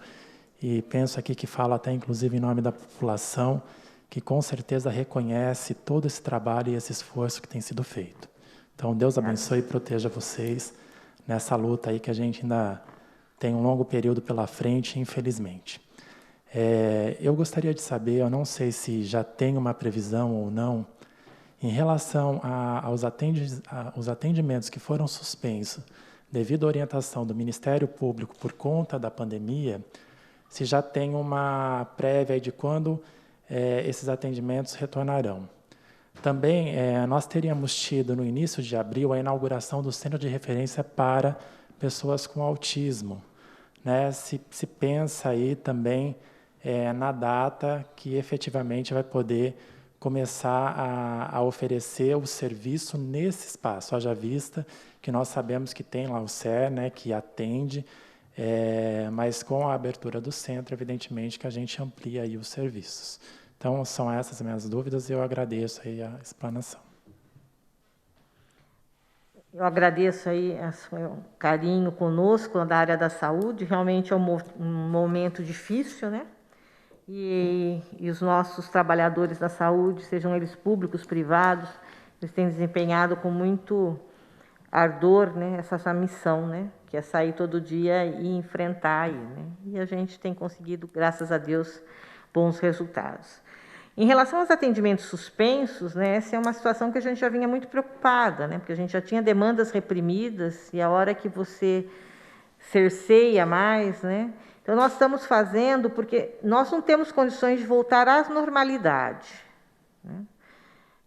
e penso aqui que falo até inclusive em nome da população, que com certeza reconhece todo esse trabalho e esse esforço que tem sido feito. Então, Deus abençoe e proteja vocês nessa luta aí que a gente ainda tem um longo período pela frente, infelizmente. Eu gostaria de saber, eu não sei se já tem uma previsão ou não, em relação aos atendimentos que foram suspensos devido à orientação do Ministério Público por conta da pandemia, se já tem uma prévia de quando esses atendimentos retornarão. Também, nós teríamos tido, no início de abril, a inauguração do Centro de Referência para Pessoas com Autismo. Né? Se pensa aí também na data que efetivamente vai poder começar a oferecer o serviço nesse espaço, haja vista que nós sabemos que tem lá o CER, né, que atende, mas com a abertura do centro, evidentemente que a gente amplia aí os serviços. Então, são essas minhas dúvidas e eu agradeço aí a explanação. Eu agradeço aí o carinho conosco da área da saúde. Realmente é um momento difícil, né? E os nossos trabalhadores da saúde, sejam eles públicos, privados, eles têm desempenhado com muito ardor, né, essa missão, né, que é sair todo dia e enfrentar aí, né? E a gente tem conseguido, graças a Deus, bons resultados. Em relação aos atendimentos suspensos, né, essa é uma situação que a gente já vinha muito preocupada, né, porque a gente já tinha demandas reprimidas e a hora que você cerceia mais, né? Então, nós estamos fazendo porque nós não temos condições de voltar à normalidade, né,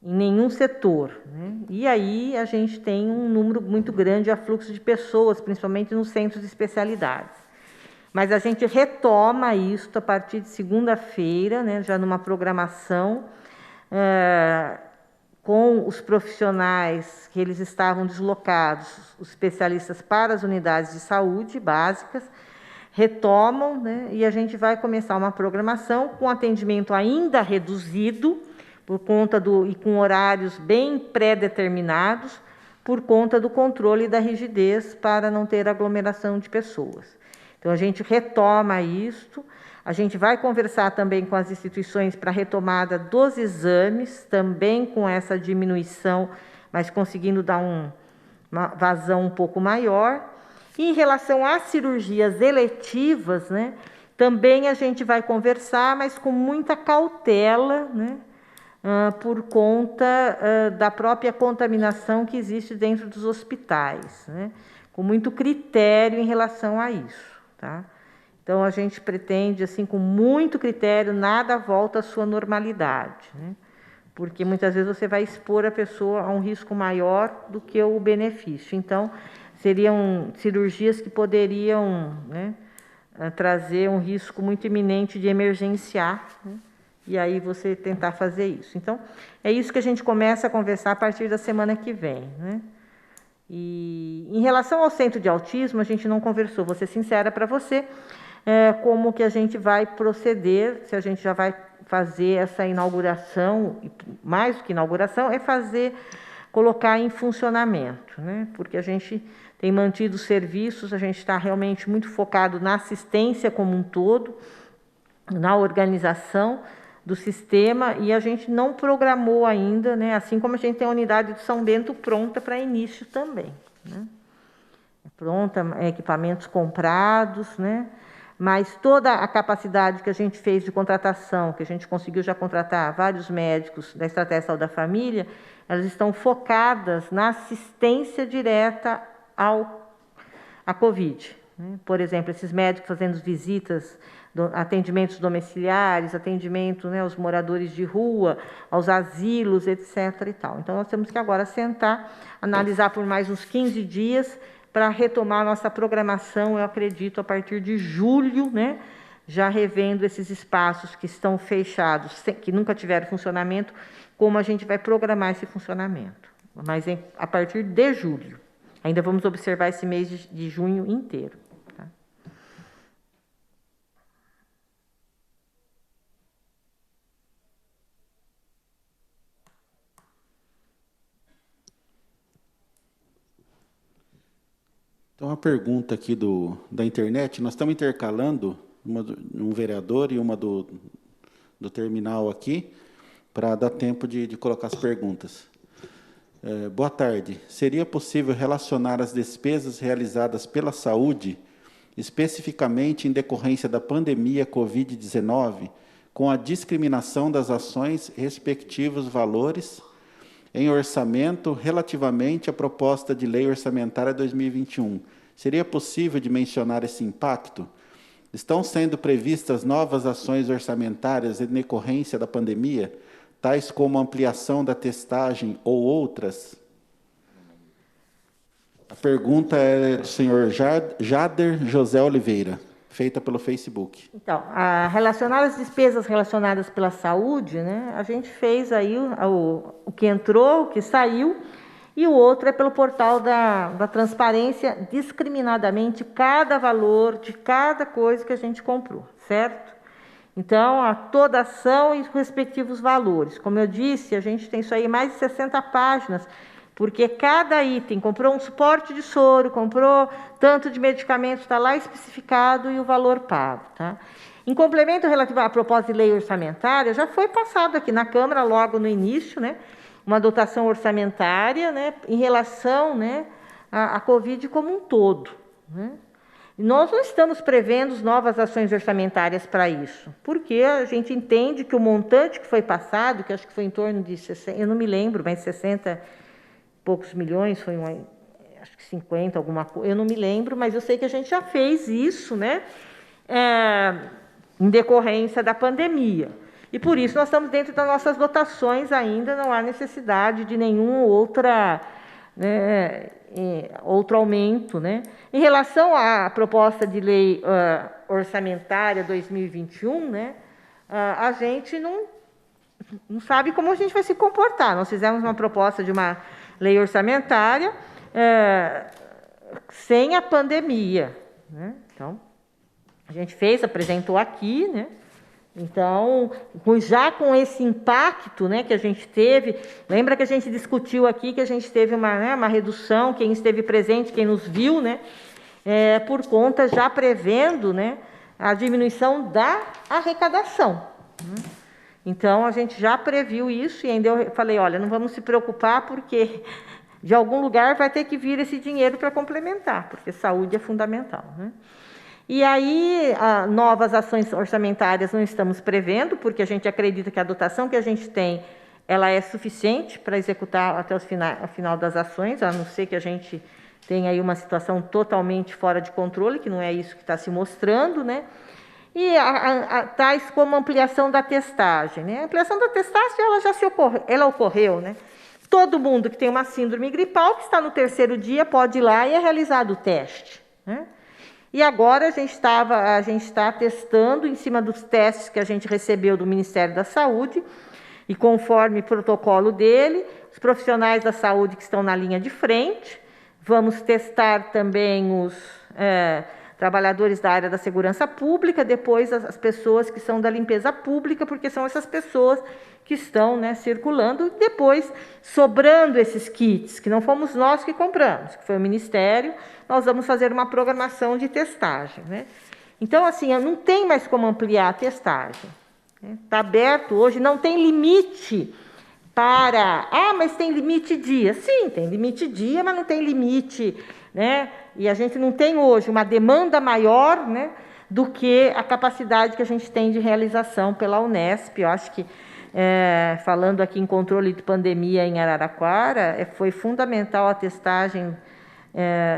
em nenhum setor, né? E aí a gente tem um número muito grande de afluxo de pessoas, principalmente nos centros de especialidades. Mas a gente retoma isso a partir de segunda-feira, né, já numa programação com os profissionais que eles estavam deslocados, os especialistas para as unidades de saúde básicas, retomam, né, e a gente vai começar uma programação com atendimento ainda reduzido, por conta e com horários bem pré-determinados, por conta do controle da rigidez para não ter aglomeração de pessoas. Então, a gente retoma isto, a gente vai conversar também com as instituições para a retomada dos exames, também com essa diminuição, mas conseguindo dar uma vazão um pouco maior. E em relação às cirurgias eletivas, né, também a gente vai conversar, mas com muita cautela, né, por conta da própria contaminação que existe dentro dos hospitais, né, com muito critério em relação a isso. Tá? Então, a gente pretende, assim, com muito critério, nada volta à sua normalidade, né? Porque muitas vezes você vai expor a pessoa a um risco maior do que o benefício. Então, seriam cirurgias que poderiam, né, trazer um risco muito iminente de emergenciar, né? E aí você tentar fazer isso. Então, é isso que a gente começa a conversar a partir da semana que vem, né? E em relação ao centro de autismo, a gente não conversou, vou ser sincera para você, como que a gente vai proceder, se a gente já vai fazer essa inauguração, mais do que inauguração, colocar em funcionamento, né? Porque a gente tem mantido os serviços, a gente está realmente muito focado na assistência como um todo, na organização do sistema, e a gente não programou ainda, né? Assim como a gente tem a unidade de São Bento pronta para início também, né? Pronta, equipamentos comprados, né? Mas toda a capacidade que a gente fez de contratação, que a gente conseguiu já contratar vários médicos da Estratégia de Saúde da Família, elas estão focadas na assistência direta à Covid, né? Por exemplo, esses médicos fazendo visitas, atendimentos domiciliares, atendimento, né, aos moradores de rua, aos asilos, etc. e tal. Então, nós temos que agora sentar, analisar por mais uns 15 dias para retomar a nossa programação, eu acredito, a partir de julho, né, já revendo esses espaços que estão fechados, que nunca tiveram funcionamento, como a gente vai programar esse funcionamento. Mas a partir de julho. Ainda vamos observar esse mês de junho inteiro. Tá? Então, uma pergunta aqui da internet. Nós estamos intercalando um vereador e uma do terminal aqui, para dar tempo de colocar as perguntas. Boa tarde. Seria possível relacionar as despesas realizadas pela saúde, especificamente em decorrência da pandemia Covid-19, com a discriminação das ações respectivos valores em orçamento relativamente à proposta de lei orçamentária 2021. Seria possível de mencionar esse impacto? Estão sendo previstas novas ações orçamentárias em decorrência da pandemia, tais como ampliação da testagem ou outras? A pergunta é do senhor Jader José Oliveira, feita pelo Facebook. Então, relacionar as despesas relacionadas pela saúde, né, a gente fez aí o que entrou, o que saiu, e o outro é pelo portal da transparência, discriminadamente, cada valor de cada coisa que a gente comprou, certo? Então, toda ação e os respectivos valores. Como eu disse, a gente tem isso aí mais de 60 páginas, porque cada item, comprou um suporte de soro, comprou tanto de medicamento, está lá especificado e o valor pago. Tá? Em complemento relativo à proposta de lei orçamentária, já foi passado aqui na Câmara, logo no início, né, uma dotação orçamentária, né, em relação, né, à Covid como um todo. Né? E nós não estamos prevendo novas ações orçamentárias para isso, porque a gente entende que o montante que foi passado, que acho que foi em torno de 60, eu não me lembro, mas 60 poucos milhões, foi acho que 50, alguma coisa, eu não me lembro, mas eu sei que a gente já fez isso, né, em decorrência da pandemia. E por isso nós estamos dentro das nossas dotações ainda, não há necessidade de nenhum outra, né, outro aumento. Né. Em relação à proposta de lei orçamentária 2021, né, a gente não sabe como a gente vai se comportar. Nós fizemos uma proposta de uma lei orçamentária sem a pandemia. Né? Então, a gente apresentou aqui, né? Então, já com esse impacto, né, que a gente teve, lembra que a gente discutiu aqui que a gente teve uma redução, quem esteve presente, quem nos viu, né, por conta, já prevendo, né, a diminuição da arrecadação. Né? Então, a gente já previu isso e ainda eu falei, olha, não vamos se preocupar porque de algum lugar vai ter que vir esse dinheiro para complementar, porque saúde é fundamental. Né? E aí, novas ações orçamentárias não estamos prevendo, porque a gente acredita que a dotação que a gente tem, ela é suficiente para executar até o final das ações, a não ser que a gente tenha aí uma situação totalmente fora de controle, que não é isso que está se mostrando, né? E tais como a ampliação da testagem. Né? A ampliação da testagem ela ocorreu. Né? Todo mundo que tem uma síndrome gripal, que está no 3º dia, pode ir lá e é realizado o teste. Né? E agora a gente está testando em cima dos testes que a gente recebeu do Ministério da Saúde, e conforme o protocolo dele, os profissionais da saúde que estão na linha de frente, vamos testar também os trabalhadores da área da segurança pública, depois as pessoas que são da limpeza pública, porque são essas pessoas que estão, né, circulando, e depois, sobrando esses kits, que não fomos nós que compramos, que foi o Ministério, nós vamos fazer uma programação de testagem. Né? Então, assim, não tem mais como ampliar a testagem. Está aberto hoje, não tem limite para... mas tem limite dia. Sim, tem limite dia, mas não tem limite... Né? E a gente não tem hoje uma demanda maior, né, do que a capacidade que a gente tem de realização pela Unesp. Eu acho que, falando aqui em controle de pandemia em Araraquara, foi fundamental a testagem.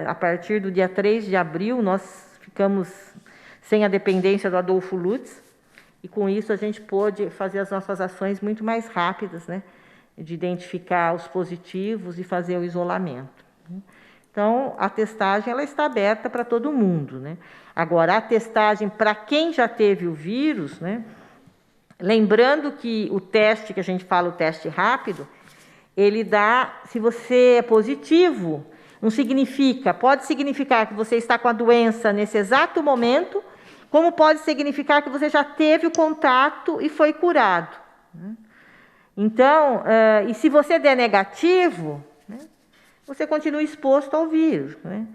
A partir do dia 3 de abril, nós ficamos sem a dependência do Adolfo Lutz, e com isso a gente pôde fazer as nossas ações muito mais rápidas, né, de identificar os positivos e fazer o isolamento. Então, a testagem ela está aberta para todo mundo. Né? Agora, a testagem para quem já teve o vírus, né? Lembrando que o teste, que a gente fala, o teste rápido, ele dá, se você é positivo, não significa, pode significar que você está com a doença nesse exato momento, como pode significar que você já teve o contato e foi curado. Né? Então, e se você der negativo... você continua exposto ao vírus. Né?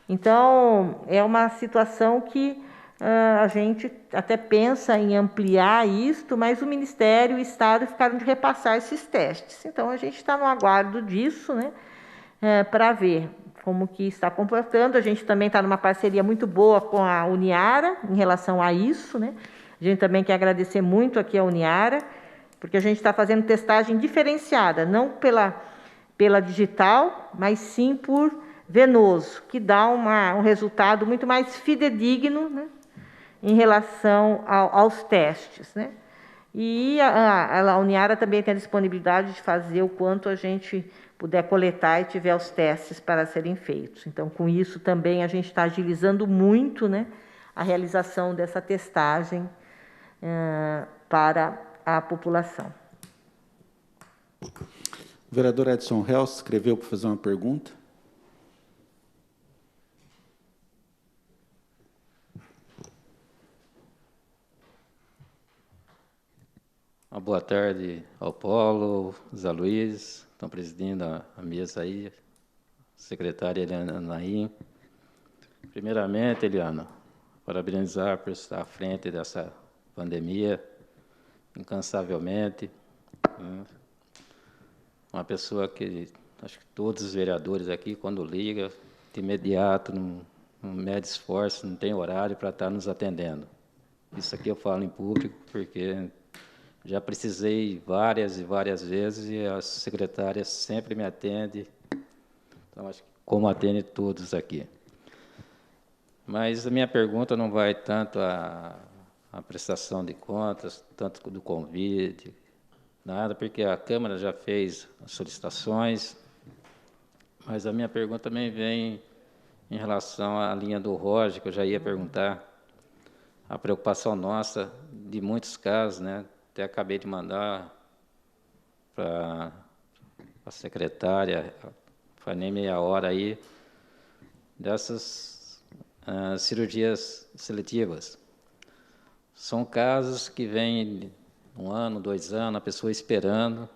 Então, é uma situação que a gente até pensa em ampliar isto, mas o Ministério e o Estado ficaram de repassar esses testes. Então, a gente está no aguardo disso, né, para ver como que está comportando. A gente também está numa parceria muito boa com a Uniara em relação a isso, né? A gente também quer agradecer muito aqui a Uniara, porque a gente está fazendo testagem diferenciada, não pela digital, mas sim por venoso, que dá um resultado muito mais fidedigno, né, em relação aos testes, né? E a Uniara também tem a disponibilidade de fazer o quanto a gente puder coletar e tiver os testes para serem feitos. Então, com isso também a gente está agilizando muito, né, a realização dessa testagem para a população. O vereador Edson Helst escreveu para fazer uma pergunta. Uma boa tarde ao Paulo, Zé Luiz, estão presidindo a mesa aí, secretária Eliana Naim. Primeiramente, Eliana, parabenizar por estar à frente dessa pandemia, incansavelmente. Né? Uma pessoa que, acho que todos os vereadores aqui, quando liga, de imediato, não mede esforço, não tem horário para estar nos atendendo. Isso aqui eu falo em público, porque já precisei várias e várias vezes e a secretária sempre me atende, então, acho que como atende todos aqui. Mas a minha pergunta não vai tanto à prestação de contas, tanto do convite, nada, porque a Câmara já fez as solicitações, mas a minha pergunta também vem em relação à linha do Roger, que eu já ia perguntar, a preocupação nossa de muitos casos, né? Até acabei de mandar para a secretária, faz nem meia hora aí, dessas cirurgias seletivas. São casos que vêm 1 ano, 2 anos, a pessoa esperando,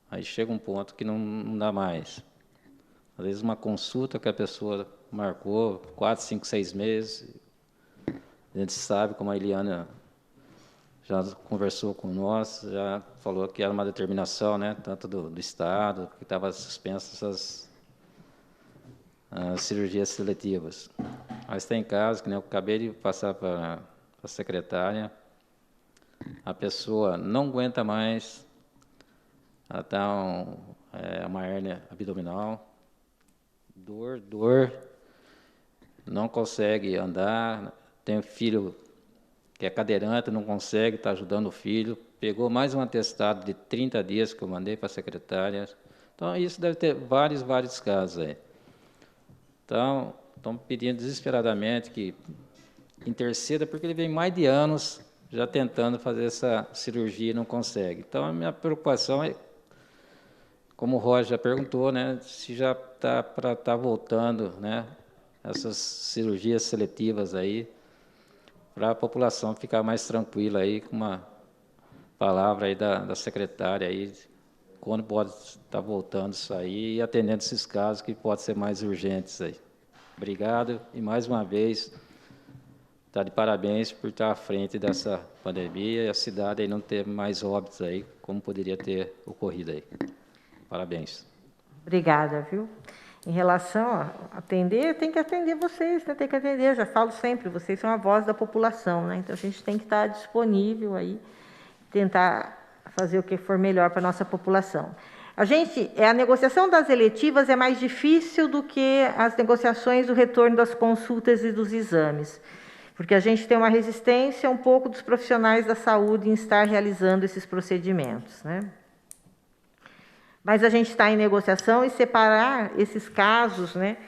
aí chega um ponto que não dá mais. Às vezes uma consulta que a pessoa marcou 4, 5, 6 meses, a gente sabe, como a Eliana já conversou com nós, já falou que era uma determinação, né, tanto do Estado, que estava suspensas as cirurgias seletivas. Mas tem casos, que eu acabei de passar para a secretária, a pessoa não aguenta mais, ela está uma hérnia abdominal, dor, não consegue andar, tem um filho que é cadeirante, não consegue, está ajudando o filho, pegou mais um atestado de 30 dias que eu mandei para a secretária. Então, isso deve ter vários casos aí. Então, estamos pedindo desesperadamente que interceda, porque ele vem mais de anos já tentando fazer essa cirurgia e não consegue. Então, a minha preocupação é, como o Roger já perguntou, né, se já está para estar voltando, né, essas cirurgias seletivas aí, para a população ficar mais tranquila aí, com uma palavra aí da secretária aí, quando pode estar voltando isso aí e atendendo esses casos que podem ser mais urgentes aí. Obrigado e mais uma vez está de parabéns por estar à frente dessa pandemia e a cidade aí não ter mais óbitos aí, como poderia ter ocorrido aí. Parabéns. Obrigada, viu? Em relação a atender, tem que atender vocês, né? Tem que atender, eu já falo sempre, vocês são a voz da população, né? Então, a gente tem que estar disponível aí, tentar fazer o que for melhor para a nossa população. A negociação das eletivas é mais difícil do que as negociações do retorno das consultas e dos exames, porque a gente tem uma resistência um pouco dos profissionais da saúde em estar realizando esses procedimentos, né? Mas a gente está em negociação e separar esses casos, né,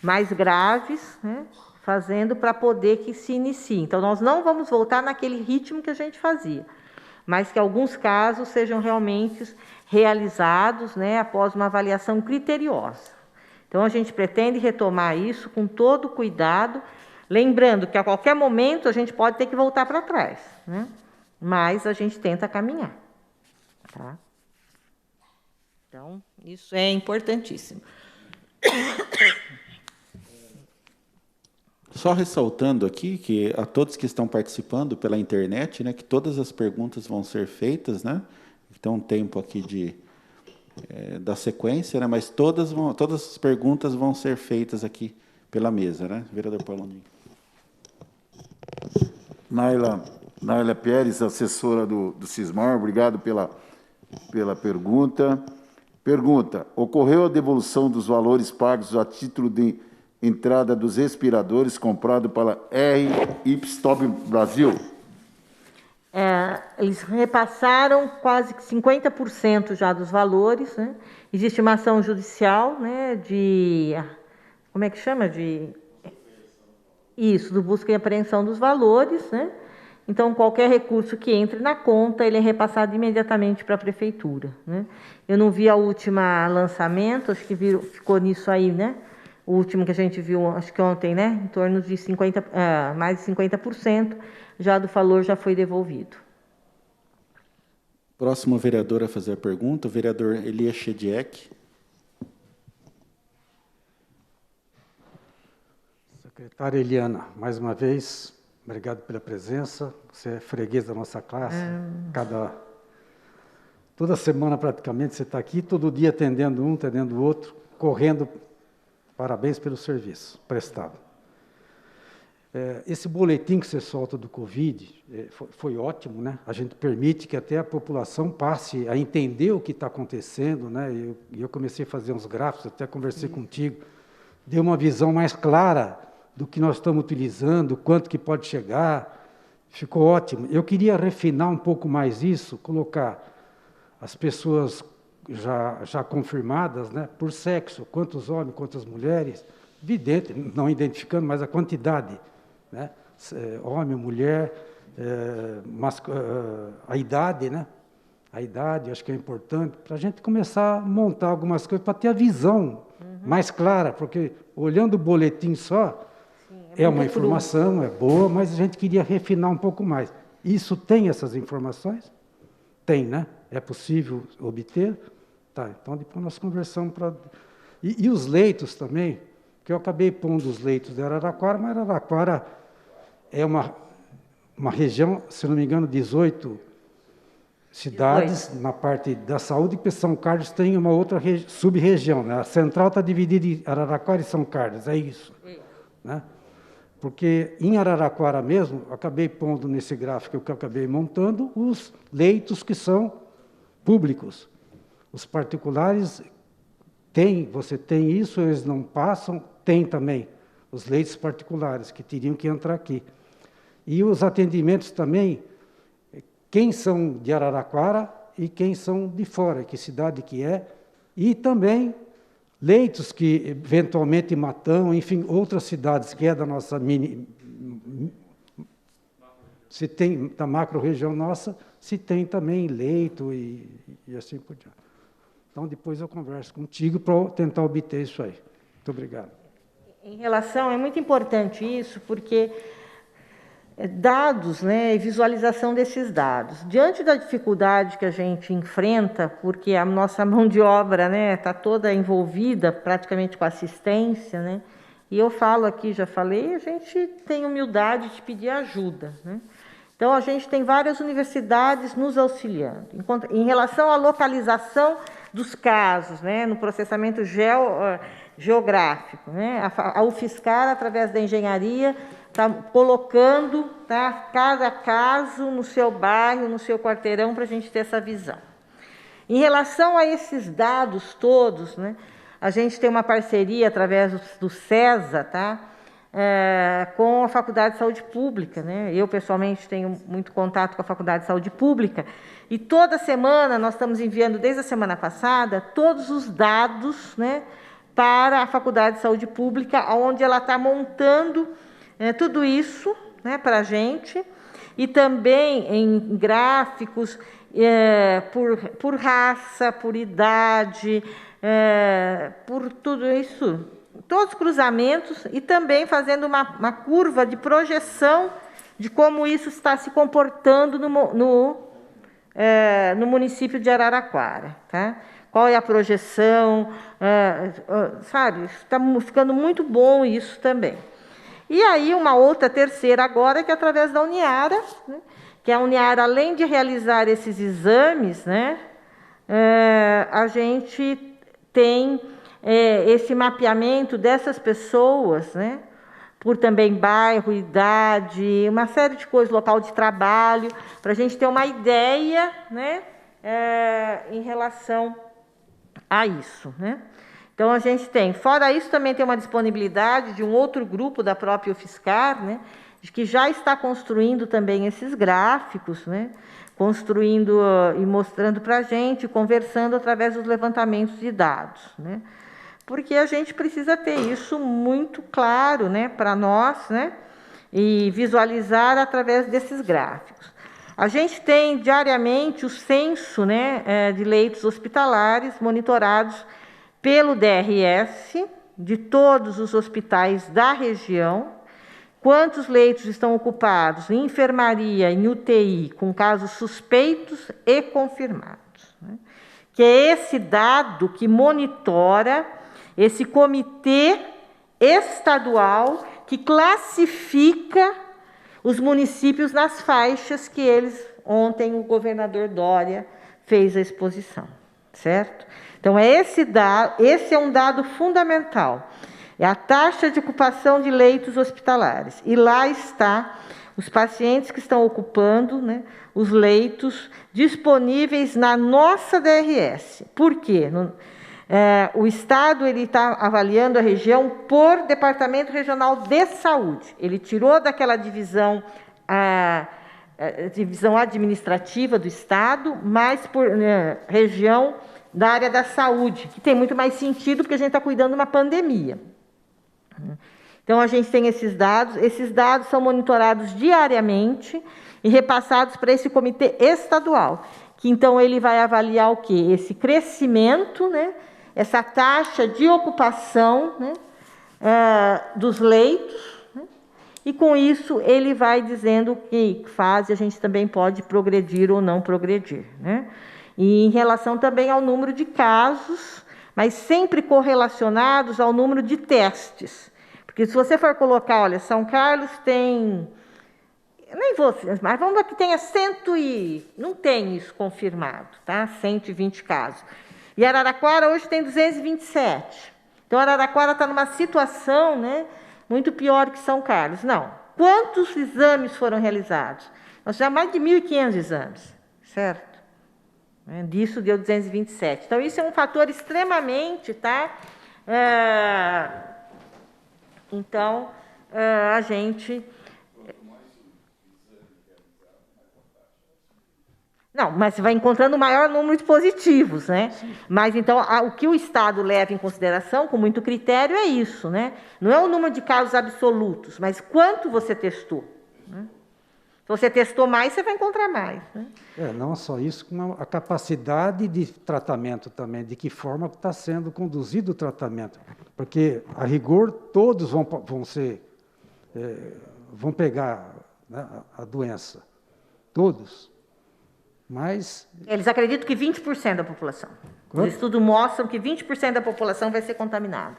mais graves, né, fazendo para poder que se inicie. Então, nós não vamos voltar naquele ritmo que a gente fazia, mas que alguns casos sejam realmente realizados, né, após uma avaliação criteriosa. Então, a gente pretende retomar isso com todo cuidado, lembrando que a qualquer momento a gente pode ter que voltar para trás, né, mas a gente tenta caminhar, tá? Então, isso é importantíssimo. Só ressaltando aqui que a todos que estão participando pela internet, né, que todas as perguntas vão ser feitas, né? Tem um tempo aqui da sequência, né, mas todas as perguntas vão ser feitas aqui pela mesa, né? Vereador Paulo Landini. Naila Pérez, assessora do Sismar, obrigado pela pergunta. Pergunta: ocorreu a devolução dos valores pagos a título de entrada dos respiradores comprado pela R-Ipstop Brasil? Eles repassaram quase 50% já dos valores, né? Existe uma ação judicial, né, como é que chama? Do busca e apreensão dos valores, né? Então, qualquer recurso que entre na conta, ele é repassado imediatamente para a prefeitura, né? Eu não vi a última lançamento, acho que ficou nisso aí, né? O último que a gente viu, acho que ontem, né? Em torno de mais de 50%, já do valor já foi devolvido. Próximo vereador a fazer a pergunta, o vereador Elias Chediek. Secretária Eliana, mais uma vez, obrigado pela presença. Você é freguês da nossa classe. Toda semana, praticamente, você está aqui, todo dia atendendo um, atendendo o outro, correndo. Parabéns pelo serviço prestado. Esse boletim que você solta do Covid foi ótimo, né? A gente permite que até a população passe a entender o que está acontecendo, né? Eu comecei a fazer uns gráficos, até conversei contigo, deu uma visão mais clara do que nós estamos utilizando, quanto que pode chegar, ficou ótimo. Eu queria refinar um pouco mais isso, colocar as pessoas já confirmadas, né, por sexo, quantos homens, quantas mulheres, evidente, não identificando, mas a quantidade, né, homem, mulher, a idade, né, a idade, acho que é importante, para a gente começar a montar algumas coisas, para ter a visão mais clara, porque olhando o boletim só, é uma informação, é boa, mas a gente queria refinar um pouco mais. Isso tem essas informações? Tem, né? É possível obter? Tá, então depois nós conversamos para... E os leitos também, que eu acabei pondo os leitos de Araraquara, mas Araraquara é uma região, se não me engano, 18 cidades na parte da saúde, porque São Carlos tem uma outra sub-região, né? A central está dividida em Araraquara e São Carlos, é isso. Né? Porque em Araraquara mesmo, acabei pondo nesse gráfico que eu acabei montando, os leitos que são públicos. Os particulares você tem isso, eles não passam, tem também os leitos particulares que teriam que entrar aqui. E os atendimentos também, quem são de Araraquara e quem são de fora, que cidade que é, e também leitos que eventualmente Matão, enfim, outras cidades que é da nossa se tem da macro-região nossa, se tem também leito e assim por diante. Então, depois eu converso contigo para tentar obter isso aí. Muito obrigado. Em relação, é muito importante isso, porque dados, né, e visualização desses dados. Diante da dificuldade que a gente enfrenta, porque a nossa mão de obra, né, está toda envolvida praticamente com assistência, né, e eu falo aqui, já falei, a gente tem humildade de pedir ajuda, né. Então, a gente tem várias universidades nos auxiliando. Em relação à localização dos casos, né, no processamento geográfico, né, a UFSCar, através da engenharia, está colocando, tá, cada caso no seu bairro, no seu quarteirão, para a gente ter essa visão. Em relação a esses dados todos, né, a gente tem uma parceria através do CESA, tá, com a Faculdade de Saúde Pública, né? Eu, pessoalmente, tenho muito contato com a Faculdade de Saúde Pública, e toda semana nós estamos enviando, desde a semana passada, todos os dados, né, para a Faculdade de Saúde Pública, onde ela está montando tudo isso, né, para a gente, e também em gráficos por raça, por idade, por tudo isso, todos os cruzamentos, e também fazendo uma curva de projeção de como isso está se comportando no município de Araraquara, tá? Qual é a projeção, sabe? Está ficando muito bom isso também. E aí uma outra terceira agora, que é através da Uniara, né? Que a Uniara, além de realizar esses exames, né, a gente tem esse mapeamento dessas pessoas, né, por também bairro, idade, uma série de coisas, local de trabalho, para a gente ter uma ideia, né, em relação a isso, né. Então, a gente tem, fora isso, também tem uma disponibilidade de um outro grupo da própria UFSCar, né, que já está construindo também esses gráficos, né, construindo e mostrando para a gente, conversando através dos levantamentos de dados, né, porque a gente precisa ter isso muito claro, né, para nós, né, e visualizar através desses gráficos. A gente tem diariamente o censo, né, de leitos hospitalares monitorados pelo DRS, de todos os hospitais da região, quantos leitos estão ocupados em enfermaria, em UTI, com casos suspeitos e confirmados, né? Que é esse dado que monitora esse comitê estadual que classifica os municípios nas faixas que ontem o governador Dória fez a exposição, certo? Então, esse é um dado fundamental, é a taxa de ocupação de leitos hospitalares. E lá está os pacientes que estão ocupando, né, os leitos disponíveis na nossa DRS. Por quê? O Estado está avaliando a região por Departamento Regional de Saúde. Ele tirou daquela divisão, divisão administrativa do Estado, mas por região da área da saúde, que tem muito mais sentido, porque a gente está cuidando de uma pandemia. Então, a gente tem esses dados são monitorados diariamente e repassados para esse comitê estadual, que então ele vai avaliar o quê? Esse crescimento, né? Essa taxa de ocupação, né, dos leitos, né? E com isso ele vai dizendo que fase a gente também pode progredir ou não progredir, né? E em relação também ao número de casos, mas sempre correlacionados ao número de testes. Porque se você for colocar, olha, São Carlos tem, eu nem vou, mas vamos lá que tenha não tem isso confirmado, tá? 120 casos. E Araraquara hoje tem 227. Então, Araraquara está numa situação, né, muito pior que São Carlos. Não. Quantos exames foram realizados? Nós tivemos mais de 1.500 exames, certo? Disso deu 227. Então, isso é um fator extremamente, tá? Então, a gente... Não, mas você vai encontrando o maior número de positivos, né? Sim. Mas, então, o que o Estado leva em consideração, com muito critério, é isso, né? Não é o número de casos absolutos, mas quanto você testou, né? Se você testou mais, você vai encontrar mais, né? Não só isso, como a capacidade de tratamento também, de que forma está sendo conduzido o tratamento. Porque, a rigor, todos vão pegar, né, a doença. Todos. Mas... Eles acreditam que 20% da população. Quanto? Os estudos mostram que 20% da população vai ser contaminada.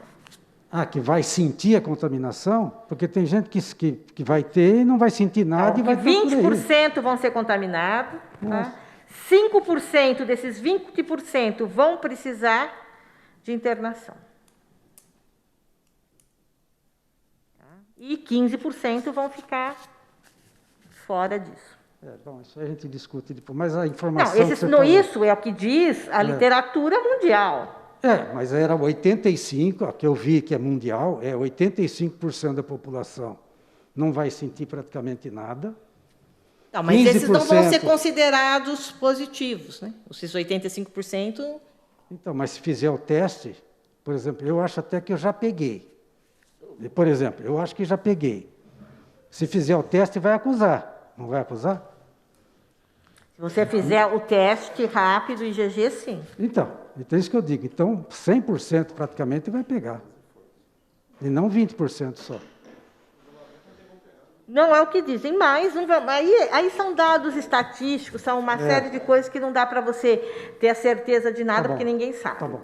Que vai sentir a contaminação? Porque tem gente que vai ter e não vai sentir nada e vai ter 20% vão ser contaminados. Tá? 5% desses 20% vão precisar de internação. Tá? E 15% vão ficar fora disso. Bom, isso a gente discute depois, mas a informação... Isso é o que diz a literatura mundial. Mas era 85%, que eu vi que é mundial, 85% da população não vai sentir praticamente nada. Não, mas 15%... esses não vão ser considerados positivos, né? Esses 85%... Então, mas se fizer o teste, por exemplo, eu acho até que eu já peguei. Por exemplo, eu acho que já peguei. Se fizer o teste, vai acusar. Não vai acusar? Se você fizer o teste rápido, IgG, sim. Então, é isso que eu digo. Então, 100% praticamente vai pegar. E não 20% só. Não é o que dizem, mas aí são dados estatísticos, são uma série de coisas que não dá para você ter a certeza de nada, porque ninguém sabe. Tá bom.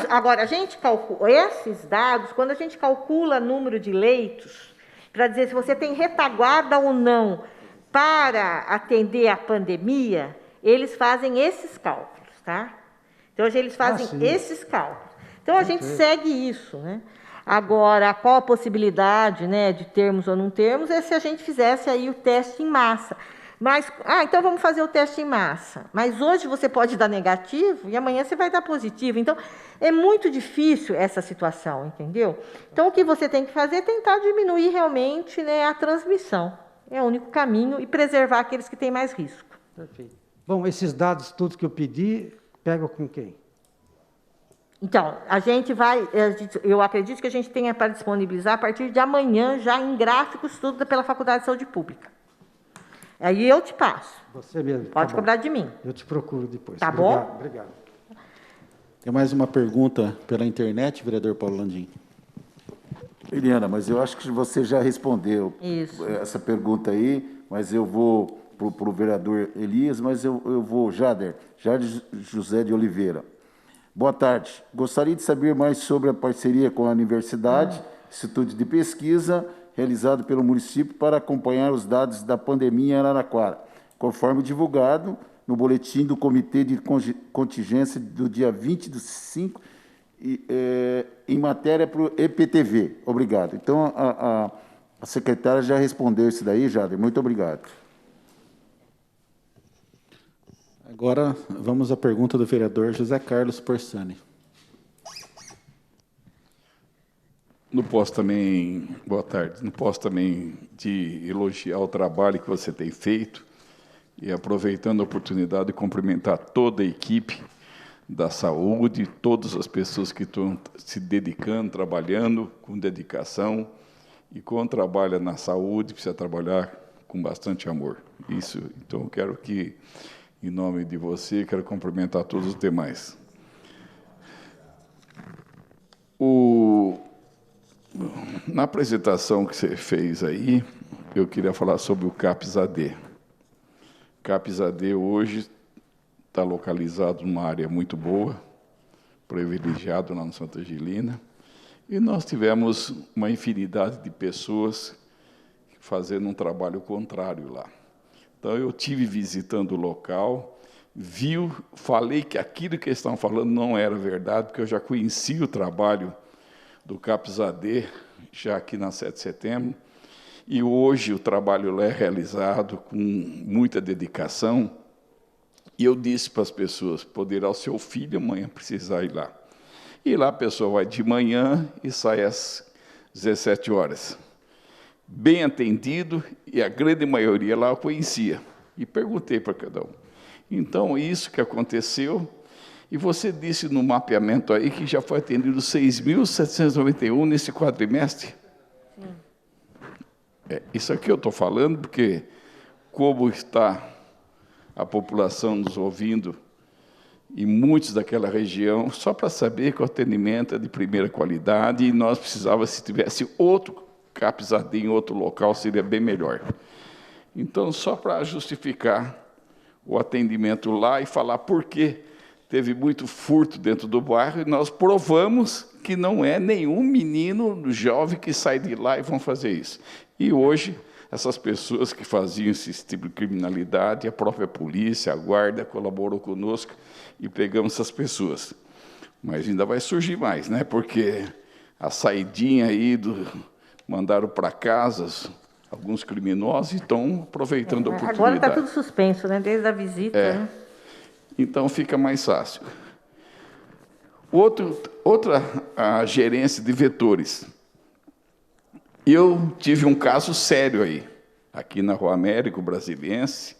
Agora, a gente calcula esses dados, quando a gente calcula número de leitos, para dizer se você tem retaguarda ou não para atender a pandemia, eles fazem esses cálculos, tá? Então, hoje eles fazem esses cálculos. Então, a gente segue isso, né? Agora, qual a possibilidade, né, de termos ou não termos, é se a gente fizesse aí o teste em massa. Mas, então vamos fazer o teste em massa. Mas hoje você pode dar negativo e amanhã você vai dar positivo. Então, é muito difícil essa situação, entendeu? Então, o que você tem que fazer é tentar diminuir realmente, né, a transmissão. É o único caminho e preservar aqueles que têm mais risco. Perfeito. Bom, esses dados todos que eu pedi, pega com quem? Então, eu acredito que a gente tenha para disponibilizar a partir de amanhã, já em gráficos, tudo pela Faculdade de Saúde Pública. Aí eu te passo. Você mesmo. Pode cobrar de mim. Eu te procuro depois. Tá bom? Obrigado. Tem mais uma pergunta pela internet, vereador Paulo Landim? Eliana, mas eu acho que você já respondeu essa pergunta aí, mas eu vou para o vereador Elias, mas eu vou, Jader José de Oliveira. Boa tarde. Gostaria de saber mais sobre a parceria com a Universidade, Instituto de Pesquisa, realizado pelo município para acompanhar os dados da pandemia em Araraquara, conforme divulgado no boletim do Comitê de Contingência do dia 20/5, em matéria para o EPTV. Obrigado. Então, a secretária já respondeu isso daí, Jader. Muito obrigado. Agora, vamos à pergunta do vereador José Carlos Porsani. Não posso também, boa tarde, não posso também de elogiar o trabalho que você tem feito e aproveitando a oportunidade de cumprimentar toda a equipe da saúde, todas as pessoas que estão se dedicando, trabalhando com dedicação e quando trabalha na saúde, precisa trabalhar com bastante amor. Isso, então eu quero que, em nome de você, quero cumprimentar todos os demais. Na apresentação que você fez aí, eu queria falar sobre o CAPS-AD. O CAPS-AD hoje está localizado numa área muito boa, privilegiado lá no Santa Angelina, e nós tivemos uma infinidade de pessoas fazendo um trabalho contrário lá. Então, eu estive visitando o local, falei que aquilo que eles estavam falando não era verdade, porque eu já conhecia o trabalho do CAPS-AD, já aqui na 7 de setembro, e hoje o trabalho lá é realizado com muita dedicação, e eu disse para as pessoas, poderá o seu filho amanhã precisar ir lá. E lá a pessoa vai de manhã e sai às 17 horas. Bem atendido, e a grande maioria lá eu conhecia. E perguntei para cada um. Então, isso que aconteceu, e você disse no mapeamento aí que já foi atendido 6.791 nesse quadrimestre? Sim. Isso aqui eu estou falando porque, como está a população nos ouvindo, e muitos daquela região, só para saber que o atendimento é de primeira qualidade, e nós precisávamos, se tivesse outro CAPS-AD em outro local, seria bem melhor. Então, só para justificar o atendimento lá e falar por que teve muito furto dentro do bairro, e nós provamos que não é nenhum menino jovem que sai de lá e vão fazer isso. E hoje, essas pessoas que faziam esse tipo de criminalidade, a própria polícia, a guarda, colaborou conosco e pegamos essas pessoas. Mas ainda vai surgir mais, né? Porque a saidinha aí, mandaram para casas alguns criminosos e estão aproveitando a oportunidade. Agora está tudo suspenso, né? Desde a visita. Né? Então, fica mais fácil. A gerência de vetores. Eu tive um caso sério aí, aqui na Rua Américo Brasiliense,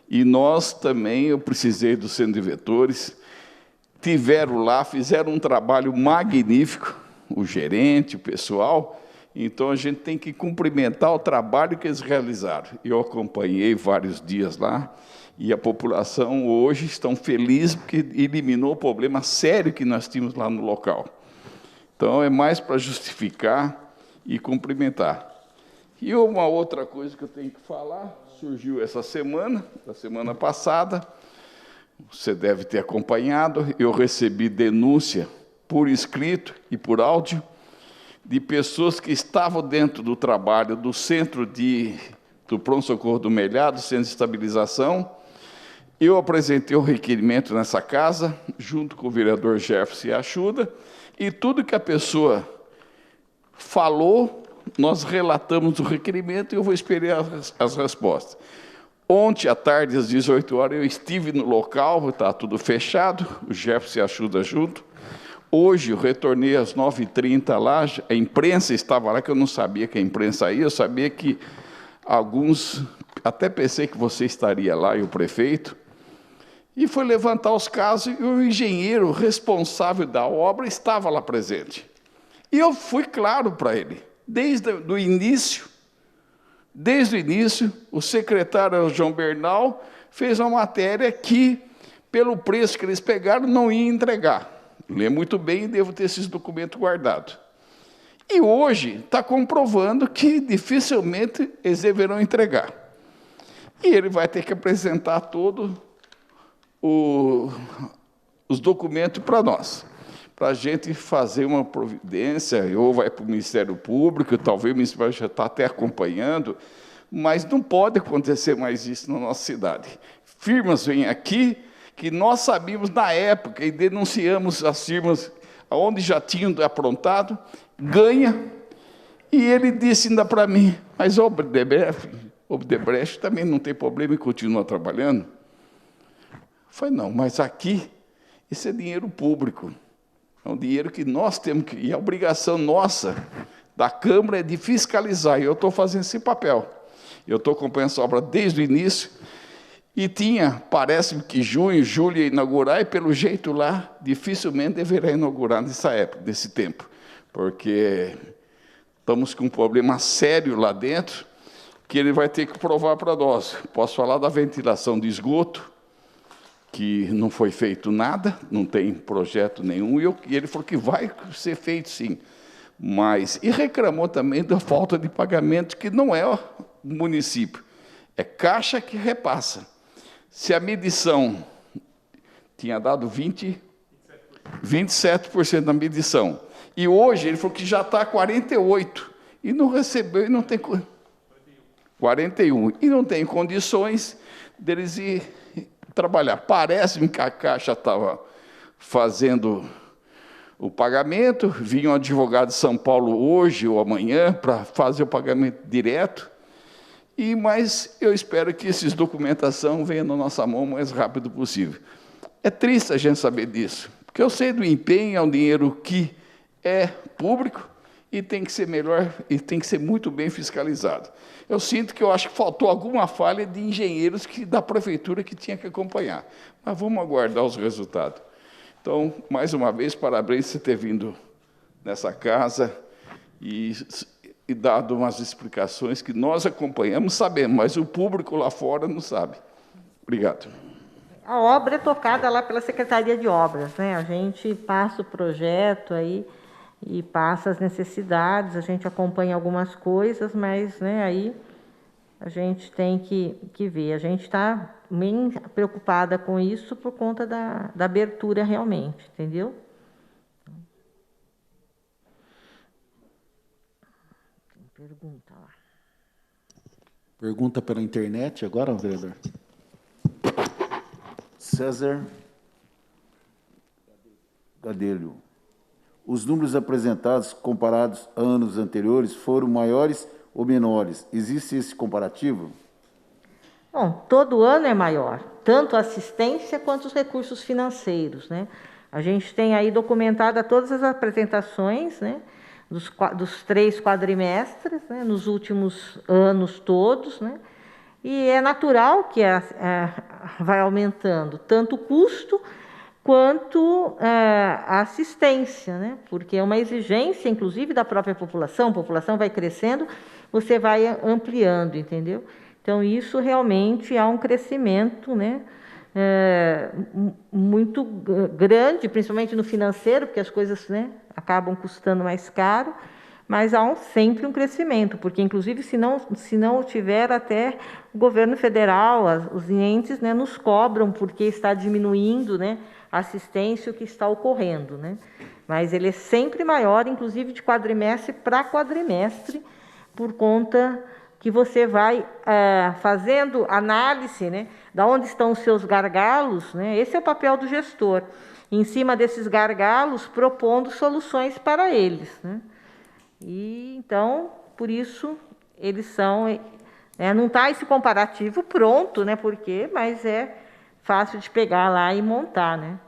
e nós também, eu precisei do centro de vetores, tiveram lá, fizeram um trabalho magnífico, o gerente, o pessoal, então a gente tem que cumprimentar o trabalho que eles realizaram. Eu acompanhei vários dias lá, e a população hoje estão felizes porque eliminou o problema sério que nós tínhamos lá no local. Então, é mais para justificar e cumprimentar. E uma outra coisa que eu tenho que falar, surgiu essa semana, da semana passada, você deve ter acompanhado, eu recebi denúncia por escrito e por áudio de pessoas que estavam dentro do trabalho do centro do pronto-socorro do Melhado, centro de estabilização. Eu apresentei o requerimento nessa casa, junto com o vereador Jefferson Achuda, e tudo que a pessoa falou, nós relatamos o requerimento e eu vou esperar as respostas. Ontem, à tarde, às 18 horas, eu estive no local, está tudo fechado, o Jefferson Achuda junto. Hoje, eu retornei às 9h30 lá, a imprensa estava lá, que eu não sabia que a imprensa ia, eu sabia que alguns, até pensei que você estaria lá, e o prefeito, e foi levantar os casos, e o engenheiro responsável da obra estava lá presente. E eu fui claro para ele, desde o início, o secretário João Bernal fez uma matéria que, pelo preço que eles pegaram, não ia entregar. Lê muito bem e devo ter esses documentos guardados. E hoje está comprovando que dificilmente eles deverão entregar. E ele vai ter que apresentar todos os documentos para nós, para a gente fazer uma providência, ou vai para o Ministério Público, talvez o Ministério já está até acompanhando, mas não pode acontecer mais isso na nossa cidade. Firmas vêm aqui, que nós sabíamos na época, e denunciamos as firmas onde já tinham aprontado, ganha, e ele disse ainda para mim, mas o Odebrecht também não tem problema e continua trabalhando? Eu falei, não, mas aqui, isso é dinheiro público, é um dinheiro que nós temos que, e a obrigação nossa, da Câmara, é de fiscalizar, e eu estou fazendo esse papel. Eu estou acompanhando essa obra desde o início, e parece-me que junho, julho ia inaugurar, e pelo jeito lá, dificilmente deverá inaugurar nessa época, nesse tempo, porque estamos com um problema sério lá dentro, que ele vai ter que provar para nós. Posso falar da ventilação de esgoto, que não foi feito nada, não tem projeto nenhum, e ele falou que vai ser feito sim, e reclamou também da falta de pagamento, que não é o município, é Caixa que repassa. Se a medição tinha dado 27% da medição, e hoje ele falou que já está 48%, e não recebeu, e não tem 41%, e não tem condições deles ir trabalhar. Parece-me que a Caixa estava fazendo o pagamento, vinha um advogado de São Paulo hoje ou amanhã para fazer o pagamento direto, mas eu espero que essa documentação venha na nossa mão o mais rápido possível. É triste a gente saber disso, porque eu sei do empenho, é um dinheiro que é público e tem que ser melhor, e tem que ser muito bem fiscalizado. Eu sinto que eu acho que faltou alguma falha de engenheiros da prefeitura que tinha que acompanhar. Mas vamos aguardar os resultados. Então, mais uma vez, parabéns por você ter vindo nessa casa e dado umas explicações que nós acompanhamos, sabemos, mas o público lá fora não sabe. Obrigado. A obra é tocada lá pela Secretaria de Obras, né? A gente passa o projeto aí e passa as necessidades, a gente acompanha algumas coisas, mas, né, aí a gente tem que ver. A gente está bem preocupada com isso por conta da abertura realmente, entendeu? Tem pergunta lá. Pergunta pela internet agora, vereador? César Gadelho. Os números apresentados, comparados a anos anteriores, foram maiores ou menores? Existe esse comparativo? Bom, todo ano é maior, tanto a assistência quanto os recursos financeiros, né? A gente tem aí documentada todas as apresentações, né, dos 3 quadrimestres, né, nos últimos anos todos, né? E é natural que vai aumentando tanto o custo quanto a assistência, né? Porque é uma exigência, inclusive, da própria população. A população vai crescendo, você vai ampliando, entendeu? Então, isso realmente há um crescimento, né, muito grande, principalmente no financeiro, porque as coisas, né, acabam custando mais caro, mas há sempre um crescimento, porque, inclusive, se não tiver, até o governo federal, os entes, né, nos cobram, porque está diminuindo, né, assistência o que está ocorrendo, né? Mas ele é sempre maior, inclusive de quadrimestre para quadrimestre, por conta que você vai fazendo análise, né, de onde estão os seus gargalos, né? Esse é o papel do gestor. Em cima desses gargalos, propondo soluções para eles, né? E então, por isso, eles são... não está esse comparativo pronto, né? Porque, mas é fácil de pegar lá e montar, né?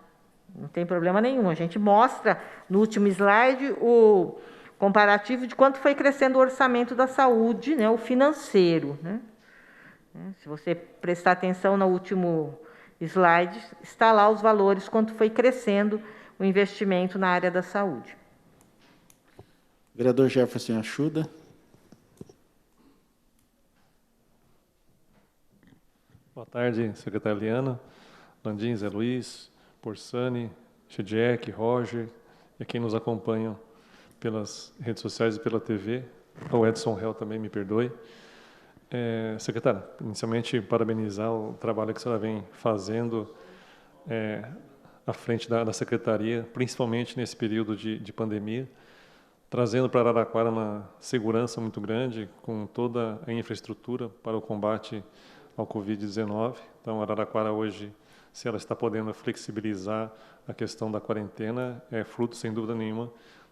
Não tem problema nenhum. A gente mostra no último slide o comparativo de quanto foi crescendo o orçamento da saúde, né? O financeiro, né? Se você prestar atenção no último slide, está lá os valores, quanto foi crescendo o investimento na área da saúde. Vereador Jefferson Arruda. Boa tarde, secretária Eliana, Landim, Zé Luiz, Porsani, Chediek, Roger, e a quem nos acompanha pelas redes sociais e pela TV, ao Edson Hell também, me perdoe. Secretária, inicialmente parabenizar o trabalho que a senhora vem fazendo à frente da Secretaria, principalmente nesse período de pandemia, trazendo para Araraquara uma segurança muito grande, com toda a infraestrutura para o combate ao Covid-19. Então, Araraquara hoje, se ela está podendo flexibilizar a questão da quarentena, é fruto, sem dúvida nenhuma,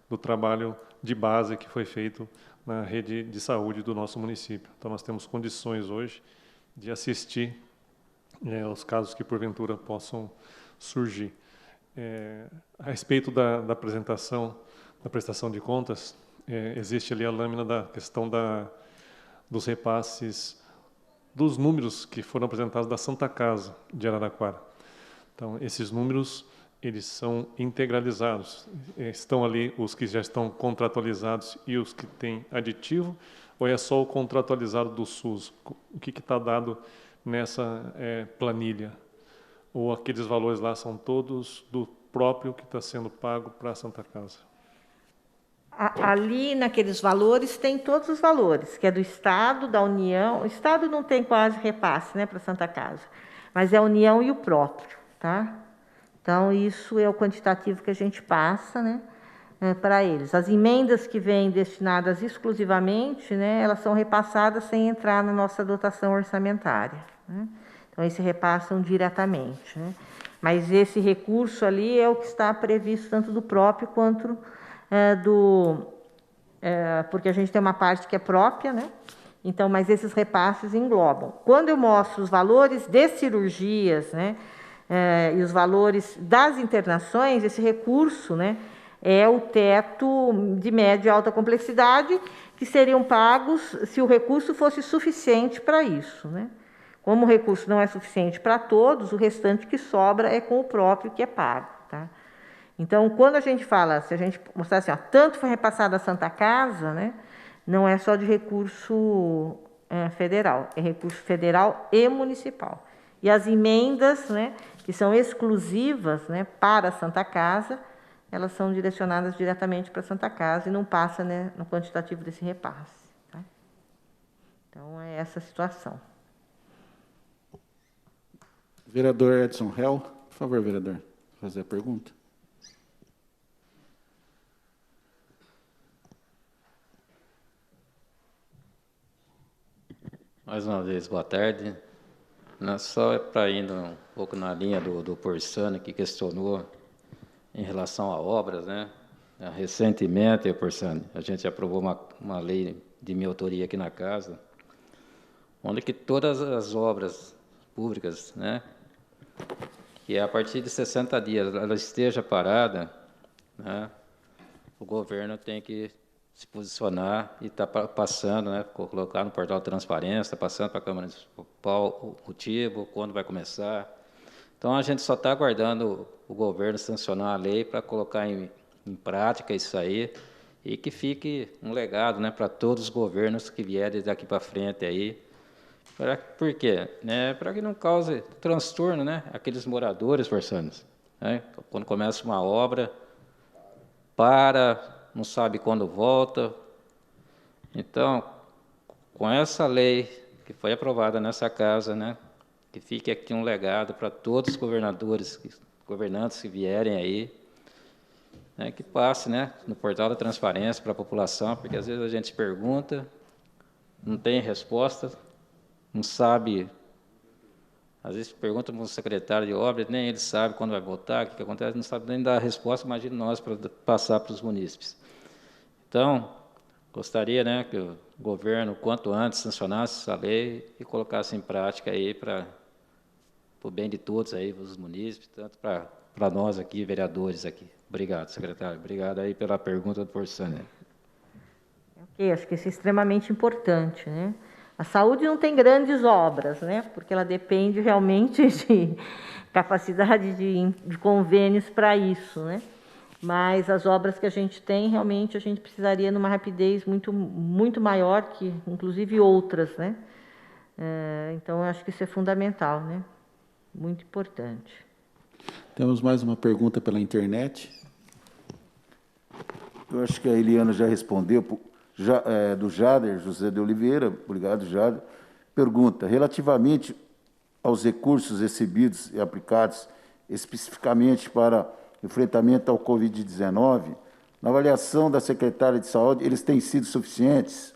do trabalho de base que foi feito na rede de saúde do nosso município. Então, nós temos condições hoje de assistir aos casos que, porventura, possam surgir. A respeito da apresentação, da prestação de contas, existe ali a lâmina da questão dos repasses, dos números que foram apresentados da Santa Casa de Araraquara. Então, esses números, eles são integralizados. Estão ali os que já estão contratualizados e os que têm aditivo, ou é só o contratualizado do SUS? O que está dado nessa planilha? Ou aqueles valores lá são todos do próprio que está sendo pago para a Santa Casa? Ali, naqueles valores, tem todos os valores, que é do Estado, da União. O Estado não tem quase repasse, né, para a Santa Casa, mas é a União e o próprio, tá? Então, isso é o quantitativo que a gente passa, né, para eles. As emendas que vêm destinadas exclusivamente, né, elas são repassadas sem entrar na nossa dotação orçamentária, né? Então, eles se repassam diretamente, né? Mas esse recurso ali é o que está previsto tanto do próprio quanto porque a gente tem uma parte que é própria, né? Então, mas esses repasses englobam. Quando eu mostro os valores de cirurgias, né, e os valores das internações, esse recurso, né, é o teto de média e alta complexidade que seriam pagos se o recurso fosse suficiente para isso, né? Como o recurso não é suficiente para todos, o restante que sobra é com o próprio que é pago, tá? Então, quando a gente fala, se a gente mostrar assim, ó, tanto foi repassado à Santa Casa, né, não é só de recurso federal, é recurso federal e municipal. E as emendas, né, que são exclusivas, né, para a Santa Casa, elas são direcionadas diretamente para a Santa Casa e não passa, né, no quantitativo desse repasse, tá? Então, é essa a situação. Vereador Edson Hell, por favor, vereador, fazer a pergunta. Mais uma vez, boa tarde. Só para ir um pouco na linha do Porsani, que questionou em relação a obras, né? Recentemente, Porsani, a gente aprovou uma lei de minha autoria aqui na casa, onde que todas as obras públicas, né, que a partir de 60 dias ela esteja parada, né, o governo tem que se posicionar e está passando, né, colocar no portal de transparência, está passando para a Câmara Municipal o motivo, quando vai começar. Então, a gente só está aguardando o governo sancionar a lei para colocar em prática isso aí e que fique um legado, né, para todos os governos que vierem daqui para frente aí. Por quê? Para que não cause transtorno, né, aqueles moradores, Porsani, né, quando começa uma obra, não sabe quando volta. Então, com essa lei que foi aprovada nessa casa, né, que fique aqui um legado para todos os governadores governantes que vierem aí, né, que passe, né, no portal da transparência para a população, porque às vezes a gente pergunta, não tem resposta, não sabe, às vezes pergunta para o secretário de obras, nem ele sabe quando vai votar, o que acontece, não sabe nem dar a resposta, imagine nós para passar para os munícipes. Então, gostaria, né, que o governo, quanto antes, sancionasse essa lei e colocasse em prática aí para o bem de todos aí, os munícipes, tanto para nós aqui, vereadores aqui. Obrigado, secretário. Obrigado aí pela pergunta do Porsani. Ok, acho que isso é extremamente importante, né? A saúde não tem grandes obras, né? Porque ela depende realmente de capacidade de convênios para isso, né? Mas as obras que a gente tem, realmente, a gente precisaria numa rapidez muito maior que, inclusive, outras, né? Então, eu acho que isso é fundamental, né? Muito importante. Temos mais uma pergunta pela internet. Eu acho que a Eliana já respondeu, do Jader, José de Oliveira. Obrigado, Jader. Pergunta, relativamente aos recursos recebidos e aplicados especificamente para enfrentamento ao Covid-19, na avaliação da secretária de Saúde, eles têm sido suficientes?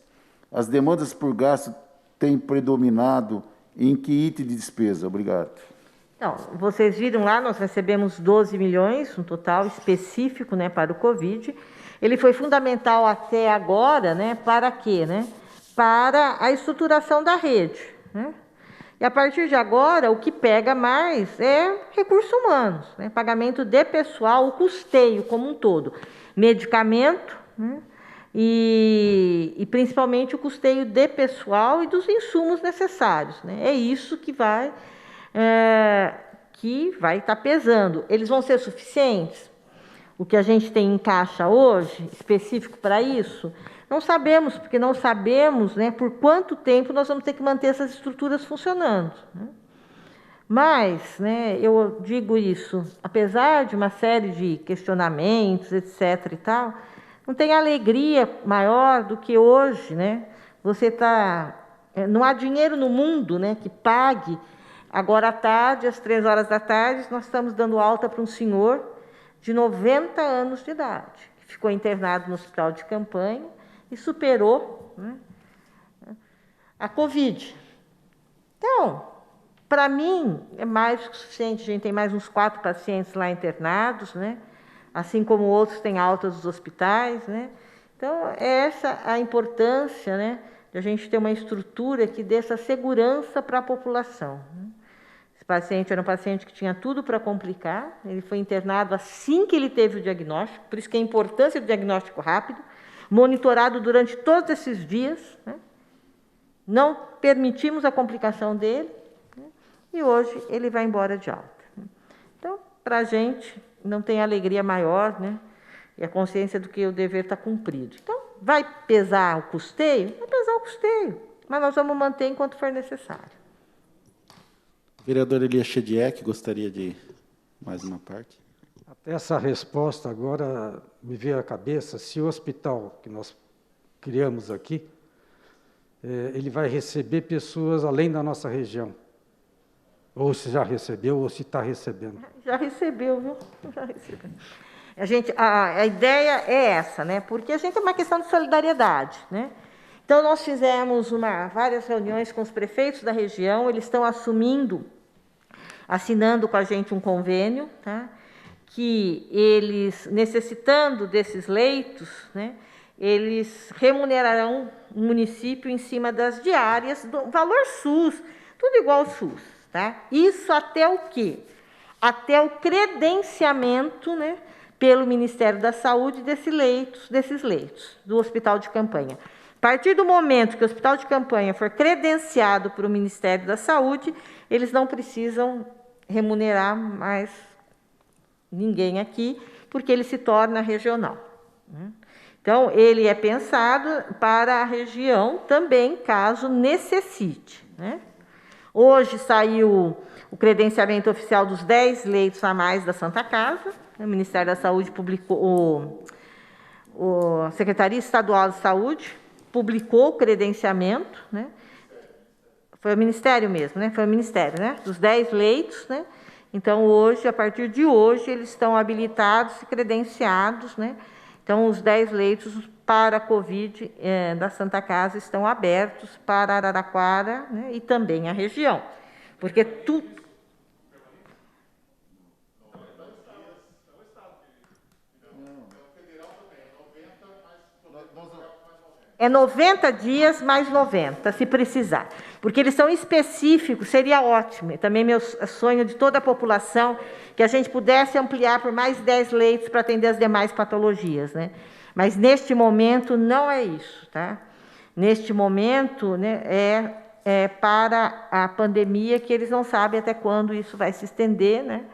As demandas por gasto têm predominado em que item de despesa? Obrigado. Então, vocês viram lá, nós recebemos 12 milhões, um total específico, né, para o Covid. Ele foi fundamental até agora, né, para quê? Né? Para a estruturação da rede, né? E a partir de agora, o que pega mais é recursos humanos, né? Pagamento de pessoal, o custeio como um todo, medicamento, né? E principalmente o custeio de pessoal e dos insumos necessários, né? É isso que vai estar pesando. Eles vão ser suficientes? O que a gente tem em caixa hoje, específico para isso, não sabemos, porque não sabemos, né, por quanto tempo nós vamos ter que manter essas estruturas funcionando, né? Mas, né, eu digo isso, apesar de uma série de questionamentos, etc. e tal, não tem alegria maior do que hoje, né? Você não há dinheiro no mundo, né, que pague. Agora à tarde, às 3 horas da tarde, nós estamos dando alta para um senhor de 90 anos de idade, que ficou internado no hospital de campanha e superou, né, a Covid. Então, para mim, é mais do que suficiente. A gente tem mais uns 4 pacientes lá internados, né, assim como outros têm alta dos hospitais, né. Então, é essa a importância, né, de a gente ter uma estrutura que dê essa segurança para a população, né. Esse paciente era um paciente que tinha tudo para complicar, ele foi internado assim que ele teve o diagnóstico, por isso que a importância do diagnóstico rápido, monitorado durante todos esses dias, né? Não permitimos a complicação dele, né? E hoje ele vai embora de alta. Então, para a gente, não tem alegria maior, né? E a consciência do que o dever está cumprido. Então, vai pesar o custeio? Vai pesar o custeio, mas nós vamos manter enquanto for necessário. O vereador Elias Chediek gostaria de mais uma parte. Até essa resposta agora me veio à cabeça, se o hospital que nós criamos aqui, ele vai receber pessoas além da nossa região. Ou se já recebeu, ou se está recebendo. Já recebeu, viu? Já recebeu. A ideia é essa, né? Porque a gente é uma questão de solidariedade, né? Então, nós fizemos várias reuniões com os prefeitos da região, eles estão assinando com a gente um convênio, tá? Que eles, necessitando desses leitos, né, eles remunerarão o município em cima das diárias, do valor SUS, tudo igual ao SUS. Tá? Isso até o quê? Até o credenciamento, né, pelo Ministério da Saúde desses leitos do hospital de campanha. A partir do momento que o hospital de campanha for credenciado para o Ministério da Saúde, eles não precisam remunerar mais ninguém aqui, porque ele se torna regional, né? Então, ele é pensado para a região também, caso necessite, né? Hoje saiu o credenciamento oficial dos 10 leitos a mais da Santa Casa. O Ministério da Saúde publicou, a Secretaria Estadual de Saúde publicou o credenciamento, né? Foi o Ministério mesmo, né? Foi o Ministério, né? Dos 10 leitos, né? Então, hoje, a partir de hoje, eles estão habilitados e credenciados, né? Então, os 10 leitos para a Covid da Santa Casa estão abertos para Araraquara, né? E também a região, porque tudo... É 90 dias mais 90, se precisar. Porque eles são específicos, seria ótimo. Também meu sonho de toda a população, que a gente pudesse ampliar por mais 10 leitos para atender as demais patologias, né? Mas neste momento não é isso, tá? Neste momento, né, é para a pandemia, que eles não sabem até quando isso vai se estender, né?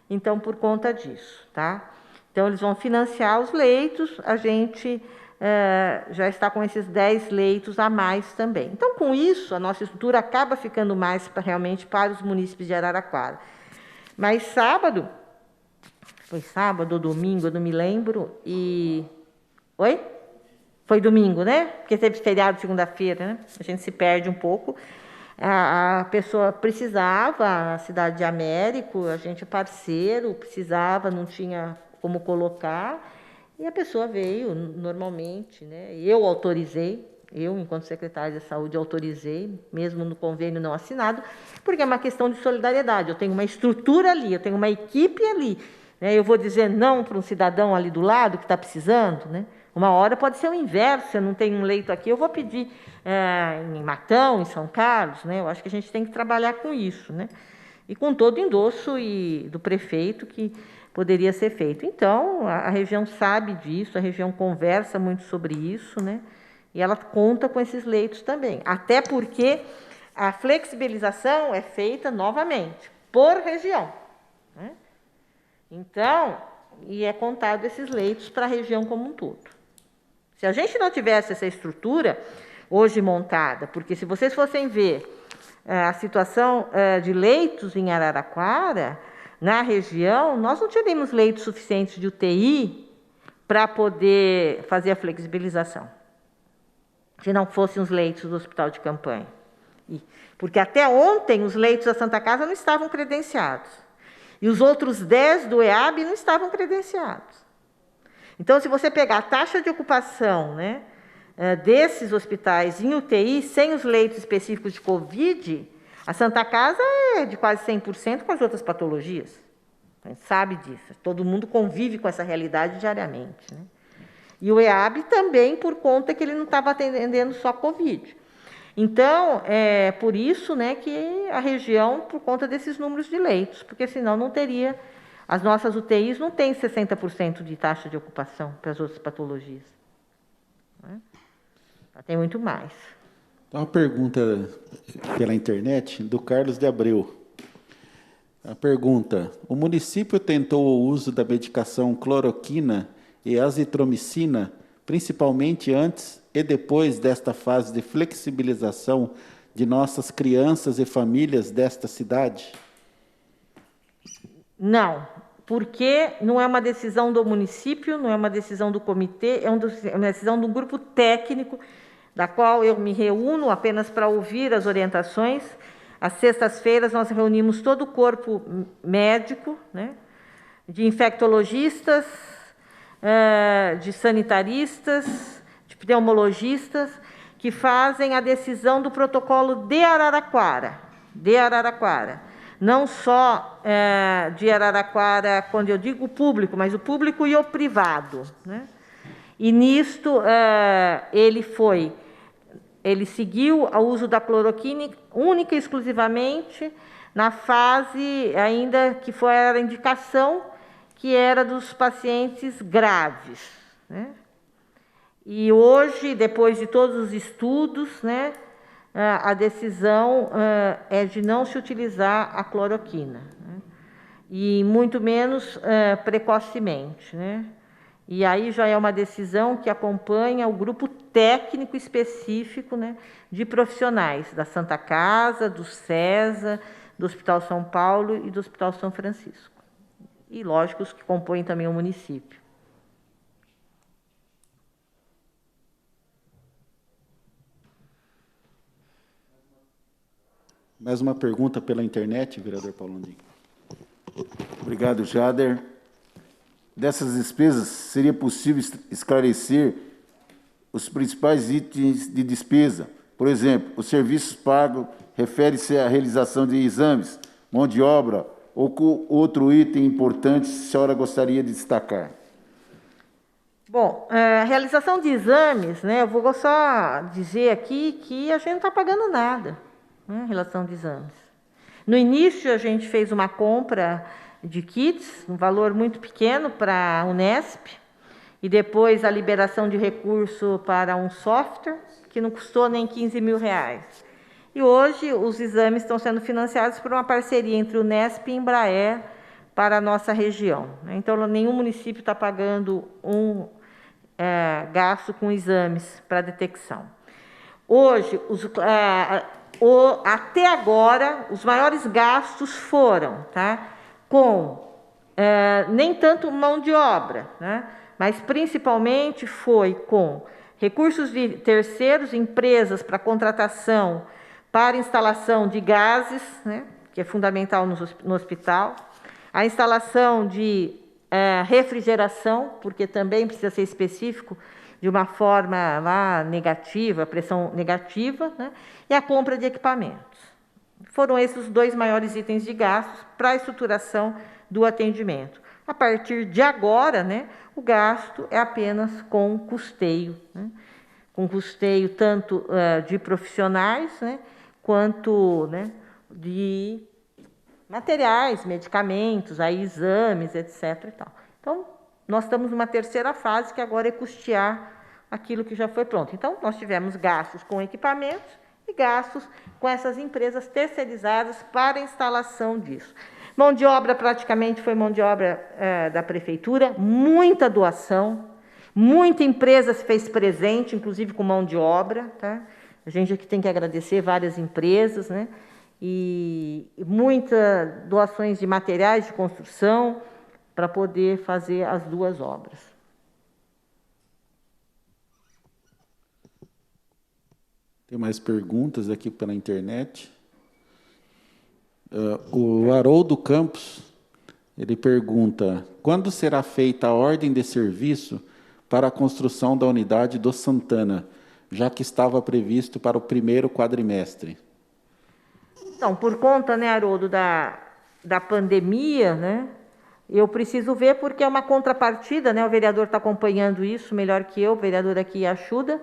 Então, por conta disso, tá? Então, eles vão financiar os leitos, a gente... já está com esses 10 leitos a mais também. Então, com isso, a nossa estrutura acaba ficando mais realmente para os munícipes de Araraquara. Mas sábado, foi sábado ou domingo, eu não me lembro, e... Oi? Foi domingo, né? Porque teve feriado segunda-feira, né? A gente se perde um pouco. A pessoa precisava, a cidade de Américo, a gente é parceiro, precisava, não tinha como colocar... E a pessoa veio normalmente, né? Eu autorizei, eu, enquanto secretária de saúde, autorizei, mesmo no convênio não assinado, porque é uma questão de solidariedade. Eu tenho uma estrutura ali, eu tenho uma equipe ali, né? Eu vou dizer não para um cidadão ali do lado que está precisando, né? Uma hora pode ser o inverso, eu não tenho um leito aqui, eu vou pedir em Matão, em São Carlos, né? Eu acho que a gente tem que trabalhar com isso, né? E com todo o endosso do prefeito que poderia ser feito. Então, a região sabe disso, a região conversa muito sobre isso, né? E ela conta com esses leitos também. Até porque a flexibilização é feita novamente, por região, né? Então, e é contado esses leitos para a região como um todo. Se a gente não tivesse essa estrutura hoje montada, porque se vocês fossem ver a situação de leitos em Araraquara, na região, nós não teríamos leitos suficientes de UTI para poder fazer a flexibilização, se não fossem os leitos do hospital de campanha. Porque até ontem os leitos da Santa Casa não estavam credenciados. E os outros 10 do EAB não estavam credenciados. Então, se você pegar a taxa de ocupação, né, desses hospitais em UTI, sem os leitos específicos de Covid, a Santa Casa é de quase 100% com as outras patologias. A gente sabe disso. Todo mundo convive com essa realidade diariamente, né? E o EAB também, por conta que ele não estava atendendo só Covid. Então, é por isso, né, que a região, por conta desses números de leitos, porque senão não teria... As nossas UTIs não têm 60% de taxa de ocupação para as outras patologias, né? Tem muito mais. Uma pergunta pela internet do Carlos de Abreu. A pergunta: o município tentou o uso da medicação cloroquina e azitromicina, principalmente antes e depois desta fase de flexibilização de nossas crianças e famílias desta cidade? Não, porque não é uma decisão do município, não é uma decisão do comitê, é uma decisão de um grupo técnico, da qual eu me reúno apenas para ouvir as orientações. Às sextas-feiras nós reunimos todo o corpo médico, né, de infectologistas, de sanitaristas, de pneumologistas, que fazem a decisão do protocolo de Araraquara. Não só de Araraquara, quando eu digo público, mas o público e o privado, né? E nisto ele seguiu o uso da cloroquina única e exclusivamente na fase ainda que foi a indicação, que era dos pacientes graves, né? E hoje, depois de todos os estudos, né, a decisão é de não se utilizar a cloroquina, né? E muito menos precocemente, né? E aí já é uma decisão que acompanha o grupo técnico específico, né, de profissionais da Santa Casa, do SESA, do Hospital São Paulo e do Hospital São Francisco. E, lógico, os que compõem também o município. Mais uma pergunta pela internet, vereador Paulo André. Obrigado, Jader. Dessas despesas, seria possível esclarecer os principais itens de despesa? Por exemplo, os serviços pagos refere-se à realização de exames, mão de obra ou com outro item importante que a senhora gostaria de destacar? Bom, a realização de exames, né, eu vou só dizer aqui que a gente não está pagando nada, né, em relação de exames. No início, a gente fez uma compra de kits, um valor muito pequeno para a Unesp, e depois a liberação de recurso para um software, que não custou nem 15 mil reais. E hoje, os exames estão sendo financiados por uma parceria entre Unesp e Embraer para a nossa região. Então, nenhum município está pagando gasto com exames para detecção. Hoje, até agora, os maiores gastos foram, tá, com nem tanto mão de obra, né, mas principalmente foi com recursos de terceiros, empresas para contratação para instalação de gases, né, que é fundamental no hospital, a instalação de refrigeração, porque também precisa ser específico, de uma forma lá negativa, pressão negativa, né, e a compra de equipamentos. Foram esses os dois maiores itens de gastos para a estruturação do atendimento. A partir de agora, né, o gasto é apenas com custeio, né, com custeio tanto de profissionais, né, quanto, né, de materiais, medicamentos, aí, exames, etc. E tal. Então, nós estamos numa terceira fase, que agora é custear aquilo que já foi pronto. Então, nós tivemos gastos com equipamentos e gastos com essas empresas terceirizadas para a instalação disso. Mão de obra, praticamente, foi mão de obra da prefeitura, muita doação, muita empresa se fez presente, inclusive com mão de obra, tá? A gente aqui tem que agradecer várias empresas, né? E muitas doações de materiais de construção para poder fazer as duas obras. Tem mais perguntas aqui pela internet. O Haroldo Campos, ele pergunta: quando será feita a ordem de serviço para a construção da unidade do Santana, já que estava previsto para o primeiro quadrimestre? Então, por conta, né, Haroldo, da pandemia, né, eu preciso ver, porque é uma contrapartida, né, o vereador está acompanhando isso melhor que eu, o vereador aqui ajuda,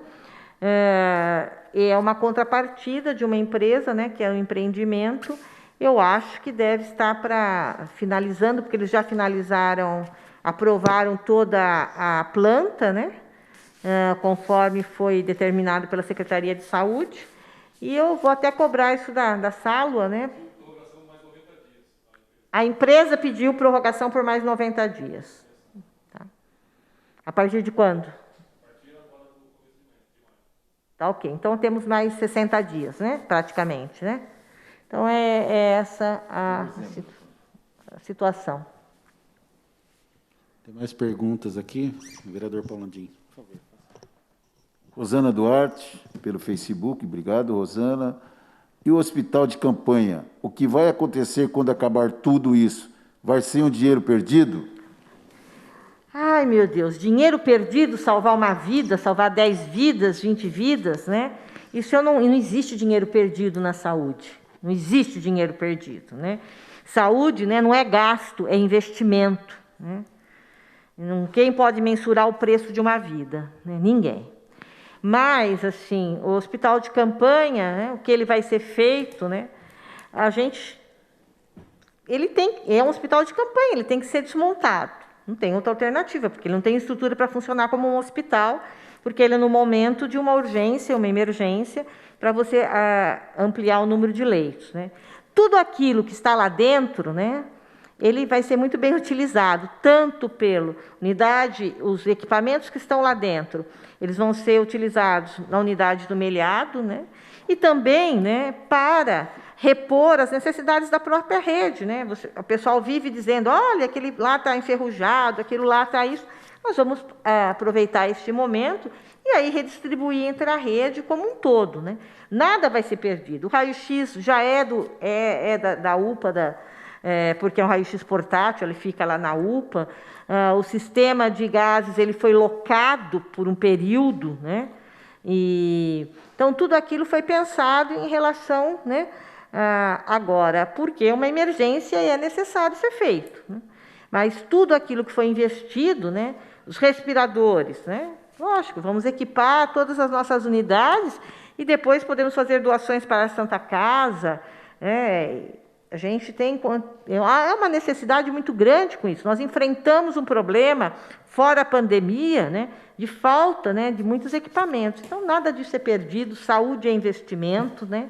é uma contrapartida de uma empresa, né, que é um empreendimento. Eu acho que deve estar finalizando, porque eles já finalizaram, aprovaram toda a planta, né, conforme foi determinado pela Secretaria de Saúde, e eu vou até cobrar isso da Sálua, né? A empresa pediu prorrogação por mais 90 dias. Tá? A partir de quando? Tá, ok. Então, temos mais 60 dias, né? Praticamente, né? Então, é essa a situação. Tem mais perguntas aqui? Vereador Paulandinho, por favor. Rosana Duarte, pelo Facebook. Obrigado, Rosana. E o hospital de campanha? O que vai acontecer quando acabar tudo isso? Vai ser um dinheiro perdido? Ai, meu Deus, dinheiro perdido, salvar uma vida, salvar 10 vidas, 20 vidas, né? Isso não existe dinheiro perdido na saúde. Não existe dinheiro perdido, né? Saúde, né, não é gasto, é investimento, né? Quem pode mensurar o preço de uma vida? Né? Ninguém. Mas, assim, o hospital de campanha, né, o que ele vai ser feito, né, é um hospital de campanha, ele tem que ser desmontado. Não tem outra alternativa, porque ele não tem estrutura para funcionar como um hospital, porque ele é no momento de uma urgência, uma emergência, para você ampliar o número de leitos, né. Tudo aquilo que está lá dentro, né, ele vai ser muito bem utilizado, tanto pela unidade, os equipamentos que estão lá dentro, eles vão ser utilizados na unidade do Meliado, né? E também, né, para repor as necessidades da própria rede, né? O pessoal vive dizendo, olha, aquele lá está enferrujado, aquilo lá está isso. Nós vamos aproveitar este momento e aí redistribuir entre a rede como um todo, né? Nada vai ser perdido. O raio-x já é da UPA porque é um raio-x portátil, ele fica lá na UPA. O sistema de gases ele foi locado por um período, né? Então, tudo aquilo foi pensado em relação, né, agora, porque é uma emergência e é necessário ser feito, né? Mas tudo aquilo que foi investido, né, os respiradores, né, lógico, vamos equipar todas as nossas unidades e depois podemos fazer doações para a Santa Casa. A gente tem uma necessidade muito grande com isso. Nós enfrentamos um problema, fora a pandemia, né, de falta, né, de muitos equipamentos. Então, nada disso é perdido, saúde é investimento, né,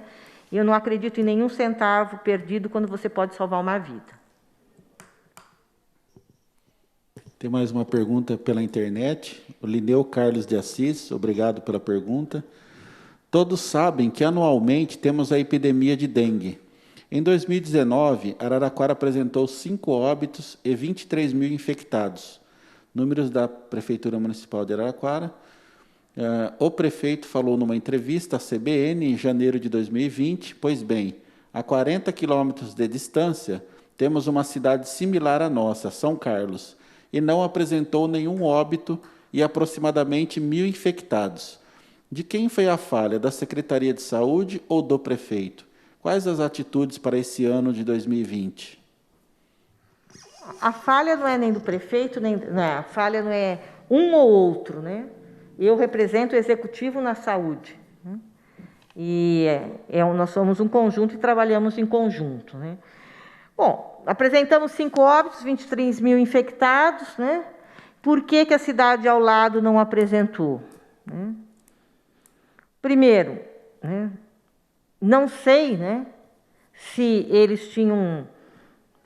e eu não acredito em nenhum centavo perdido quando você pode salvar uma vida. Tem mais uma pergunta pela internet. O Lineu Carlos de Assis, obrigado pela pergunta. Todos sabem que anualmente temos a epidemia de dengue. Em 2019, Araraquara apresentou 5 óbitos e 23 mil infectados. Números da Prefeitura Municipal de Araraquara. O prefeito falou numa entrevista à CBN em janeiro de 2020, pois bem, a 40 quilômetros de distância, temos uma cidade similar à nossa, São Carlos, e não apresentou nenhum óbito e aproximadamente 1.000 infectados. De quem foi a falha? Da Secretaria de Saúde ou do prefeito? Quais as atitudes para esse ano de 2020? A falha não é nem do prefeito, a falha não é um ou outro, né? Eu represento o executivo na saúde, né? E nós somos um conjunto e trabalhamos em conjunto, né? Bom, apresentamos 5 óbitos, 23 mil infectados, né? Por que a cidade ao lado não apresentou, né? Primeiro, né, não sei, né, se eles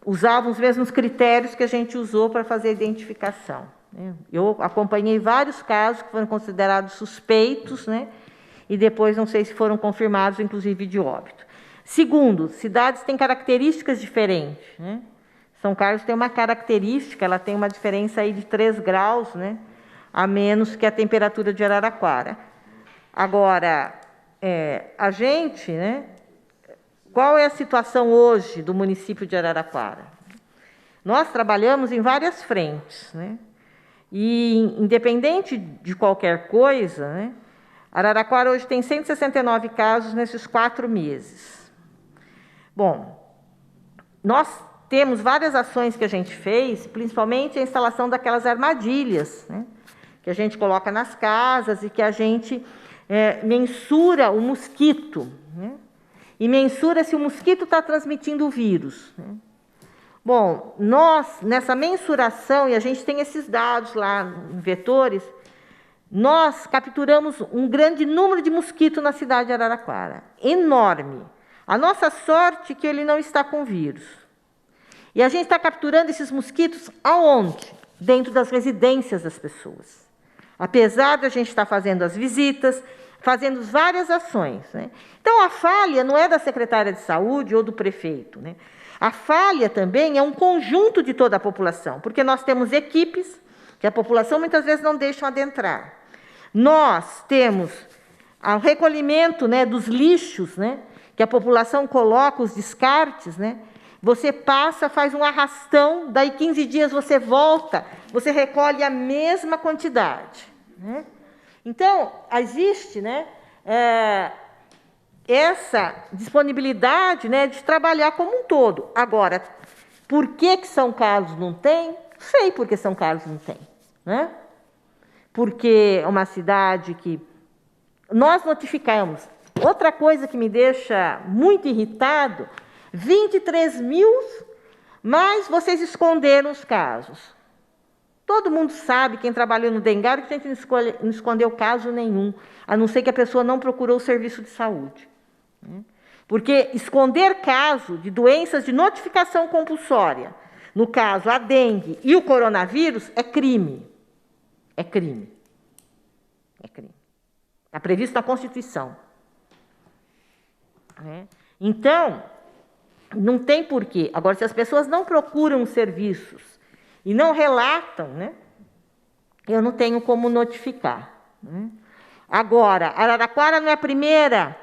usavam os mesmos critérios que a gente usou para fazer a identificação, né? Eu acompanhei vários casos que foram considerados suspeitos, né, e depois não sei se foram confirmados, inclusive de óbito. Segundo, cidades têm características diferentes, né? São Carlos tem uma característica, ela tem uma diferença aí de 3 graus, né, a menos que a temperatura de Araraquara. Agora, a gente, né, qual é a situação hoje do município de Araraquara? Nós trabalhamos em várias frentes, né? E, independente de qualquer coisa, né, Araraquara hoje tem 169 casos nesses 4 meses. Bom, nós temos várias ações que a gente fez, principalmente a instalação daquelas armadilhas, né, que a gente coloca nas casas e que a gente mensura o mosquito, né, e mensura se o mosquito está transmitindo o vírus, né. Bom, nós, nessa mensuração, e a gente tem esses dados lá em vetores, nós capturamos um grande número de mosquitos na cidade de Araraquara, enorme. A nossa sorte é que ele não está com vírus. E a gente está capturando esses mosquitos aonde? Dentro das residências das pessoas. Apesar de a gente estar fazendo as visitas, fazendo várias ações, né? Então, a falha não é da secretária de saúde ou do prefeito, né? A falha também é um conjunto de toda a população, porque nós temos equipes que a população muitas vezes não deixam adentrar. Nós temos o recolhimento, né, dos lixos, né, que a população coloca, os descartes, né? Você passa, faz um arrastão, daí 15 dias você volta, você recolhe a mesma quantidade, né? Então, existe, né, essa disponibilidade, né, de trabalhar como um todo. Agora, por que São Carlos não tem? Sei por que São Carlos não tem, né? Porque é uma cidade que nós notificamos. Outra coisa que me deixa muito irritado, 23 mil, mas vocês esconderam os casos. Todo mundo sabe, quem trabalhou no Dengário, que a gente não escondeu caso nenhum, a não ser que a pessoa não procurou o serviço de saúde. Porque esconder caso de doenças de notificação compulsória, no caso a dengue e o coronavírus, é crime. É crime. É crime. Está previsto na Constituição. Então, não tem porquê. Agora, se as pessoas não procuram os serviços e não relatam, né, eu não tenho como notificar, né? Agora, Araraquara não é a primeira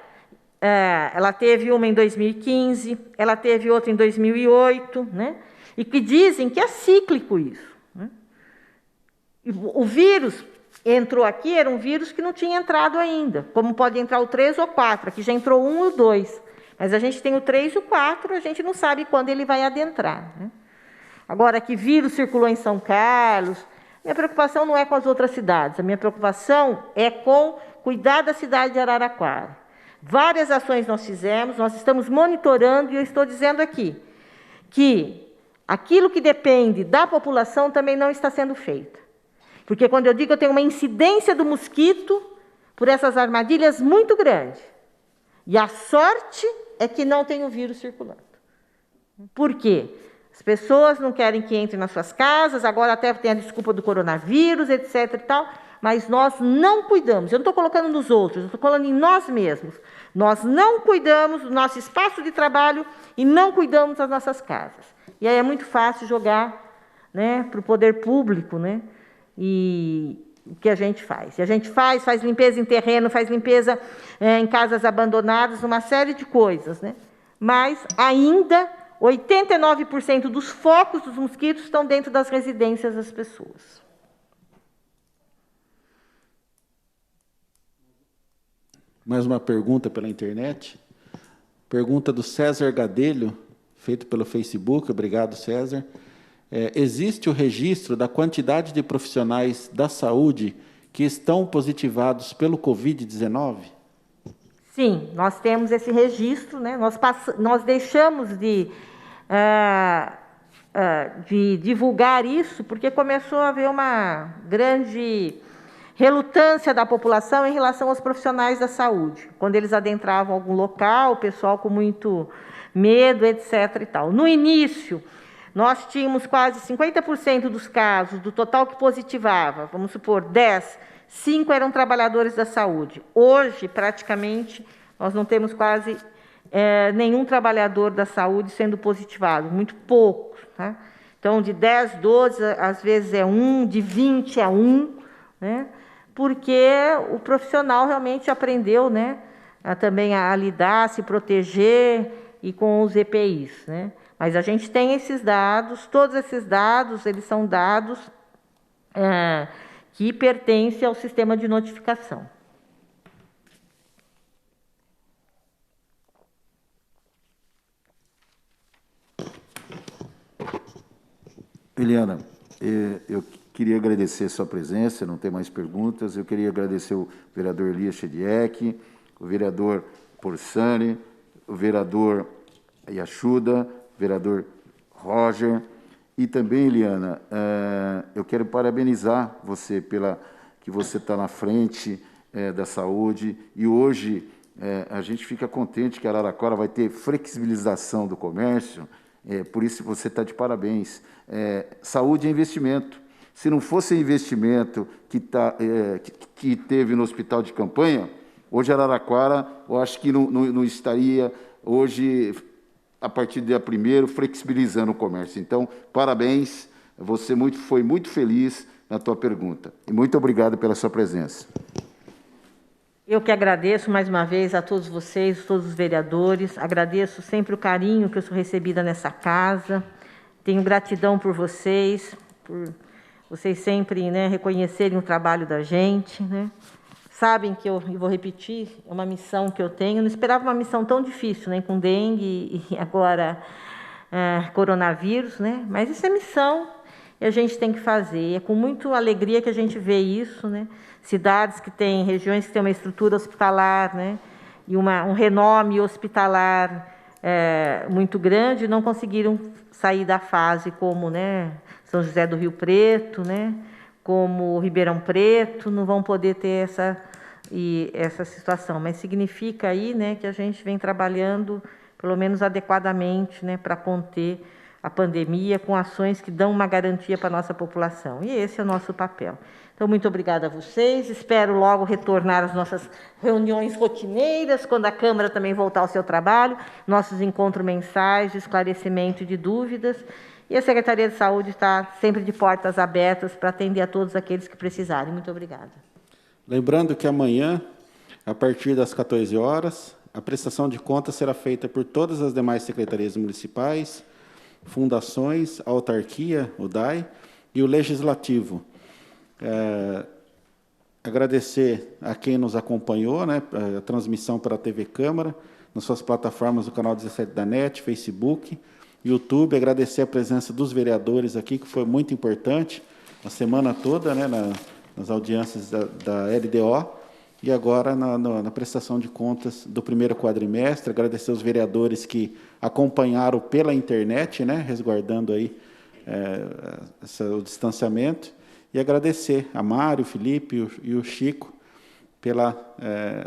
ela teve uma em 2015, ela teve outra em 2008, né? E que dizem que é cíclico isso, né? O vírus entrou aqui, era um vírus que não tinha entrado ainda, como pode entrar o 3 ou 4, aqui já entrou 1 e o 2, mas a gente tem o 3 e o 4, a gente não sabe quando ele vai adentrar, né? Agora, que vírus circulou em São Carlos, minha preocupação não é com as outras cidades, a minha preocupação é com cuidar da cidade de Araraquara. Várias ações nós fizemos, nós estamos monitorando, e eu estou dizendo aqui que aquilo que depende da população também não está sendo feito. Porque quando eu digo que eu tenho uma incidência do mosquito por essas armadilhas muito grande, e a sorte é que não tem o vírus circulando. Por quê? As pessoas não querem que entre nas suas casas, agora até tem a desculpa do coronavírus, etc. e tal, mas nós não cuidamos. Eu não estou colocando nos outros, eu estou colocando em nós mesmos. Nós não cuidamos do nosso espaço de trabalho e não cuidamos das nossas casas. E aí é muito fácil jogar, né, para o poder público, né, e o que a gente faz. E a gente faz limpeza em terreno, faz limpeza em casas abandonadas, uma série de coisas, né? Mas ainda 89% dos focos dos mosquitos estão dentro das residências das pessoas. Mais uma pergunta pela internet. Pergunta do César Gadelho, feito pelo Facebook. Obrigado, César. Existe o registro da quantidade de profissionais da saúde que estão positivados pelo Covid-19? Sim, nós temos esse registro, né? Nós deixamos de divulgar isso porque começou a haver uma grande relutância da população em relação aos profissionais da saúde. Quando eles adentravam algum local, o pessoal com muito medo, etc. e tal. No início, nós tínhamos quase 50% dos casos, do total que positivava, vamos supor, 10, 5 eram trabalhadores da saúde. Hoje, praticamente, nós não temos quase nenhum trabalhador da saúde sendo positivado, muito pouco, tá? Então, de 10, 12, às vezes é 1, de 20 é 1, né? Porque o profissional realmente aprendeu, né, também a lidar, a se proteger e com os EPIs, né? Mas a gente tem esses dados, todos esses dados, eles são dados que pertencem ao sistema de notificação. Eliana, eu queria agradecer a sua presença, não tem mais perguntas. Eu queria agradecer o vereador Elias Chediek, o vereador Porsani, o vereador Iachuda, o vereador Roger, e também, Eliana, eu quero parabenizar você que você está na frente da saúde, e hoje a gente fica contente que Araraquara vai ter flexibilização do comércio, por isso você está de parabéns. Saúde é investimento. Se não fosse investimento que teve no hospital de campanha, hoje Araraquara, eu acho que não estaria hoje, a partir do dia 1º, flexibilizando o comércio. Então, parabéns, você foi muito feliz na tua pergunta. E muito obrigado pela sua presença. Eu que agradeço mais uma vez a todos vocês, todos os vereadores, agradeço sempre o carinho que eu sou recebida nessa casa, tenho gratidão por vocês sempre, né, reconhecerem o trabalho da gente, né? Sabem que eu vou repetir, é uma missão que eu tenho, eu não esperava uma missão tão difícil, né, com dengue e agora coronavírus, né? Mas isso é missão e a gente tem que fazer, é com muita alegria que a gente vê isso, né? Cidades que têm, regiões que têm uma estrutura hospitalar, né, e um renome hospitalar muito grande, não conseguiram sair da fase como, né, São José do Rio Preto, né, como Ribeirão Preto, não vão poder ter essa situação. Mas significa aí, né, que a gente vem trabalhando, pelo menos adequadamente, né, para conter a pandemia, com ações que dão uma garantia para a nossa população. E esse é o nosso papel. Então, muito obrigada a vocês. Espero logo retornar às nossas reuniões rotineiras, quando a Câmara também voltar ao seu trabalho, nossos encontros mensais de esclarecimento de dúvidas. E a Secretaria de Saúde está sempre de portas abertas para atender a todos aqueles que precisarem. Muito obrigada. Lembrando que amanhã, a partir das 14 horas, A prestação de contas será feita por todas as demais secretarias municipais, fundações, autarquia, o DAI, e o Legislativo. Agradecer a quem nos acompanhou, né, a transmissão pela TV Câmara, nas suas plataformas do canal 17 da NET, Facebook, YouTube. Agradecer a presença dos vereadores aqui, que foi muito importante, a semana toda, né, nas audiências da LDO, e agora na prestação de contas do primeiro quadrimestre. Agradecer os vereadores que acompanharam pela internet, né, resguardando aí o distanciamento, e agradecer a Mário, o Felipe e o Chico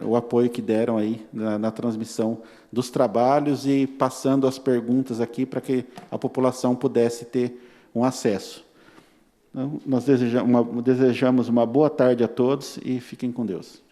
o apoio que deram aí na transmissão dos trabalhos e passando as perguntas aqui para que a população pudesse ter um acesso. Então, nós desejamos uma boa tarde a todos e fiquem com Deus.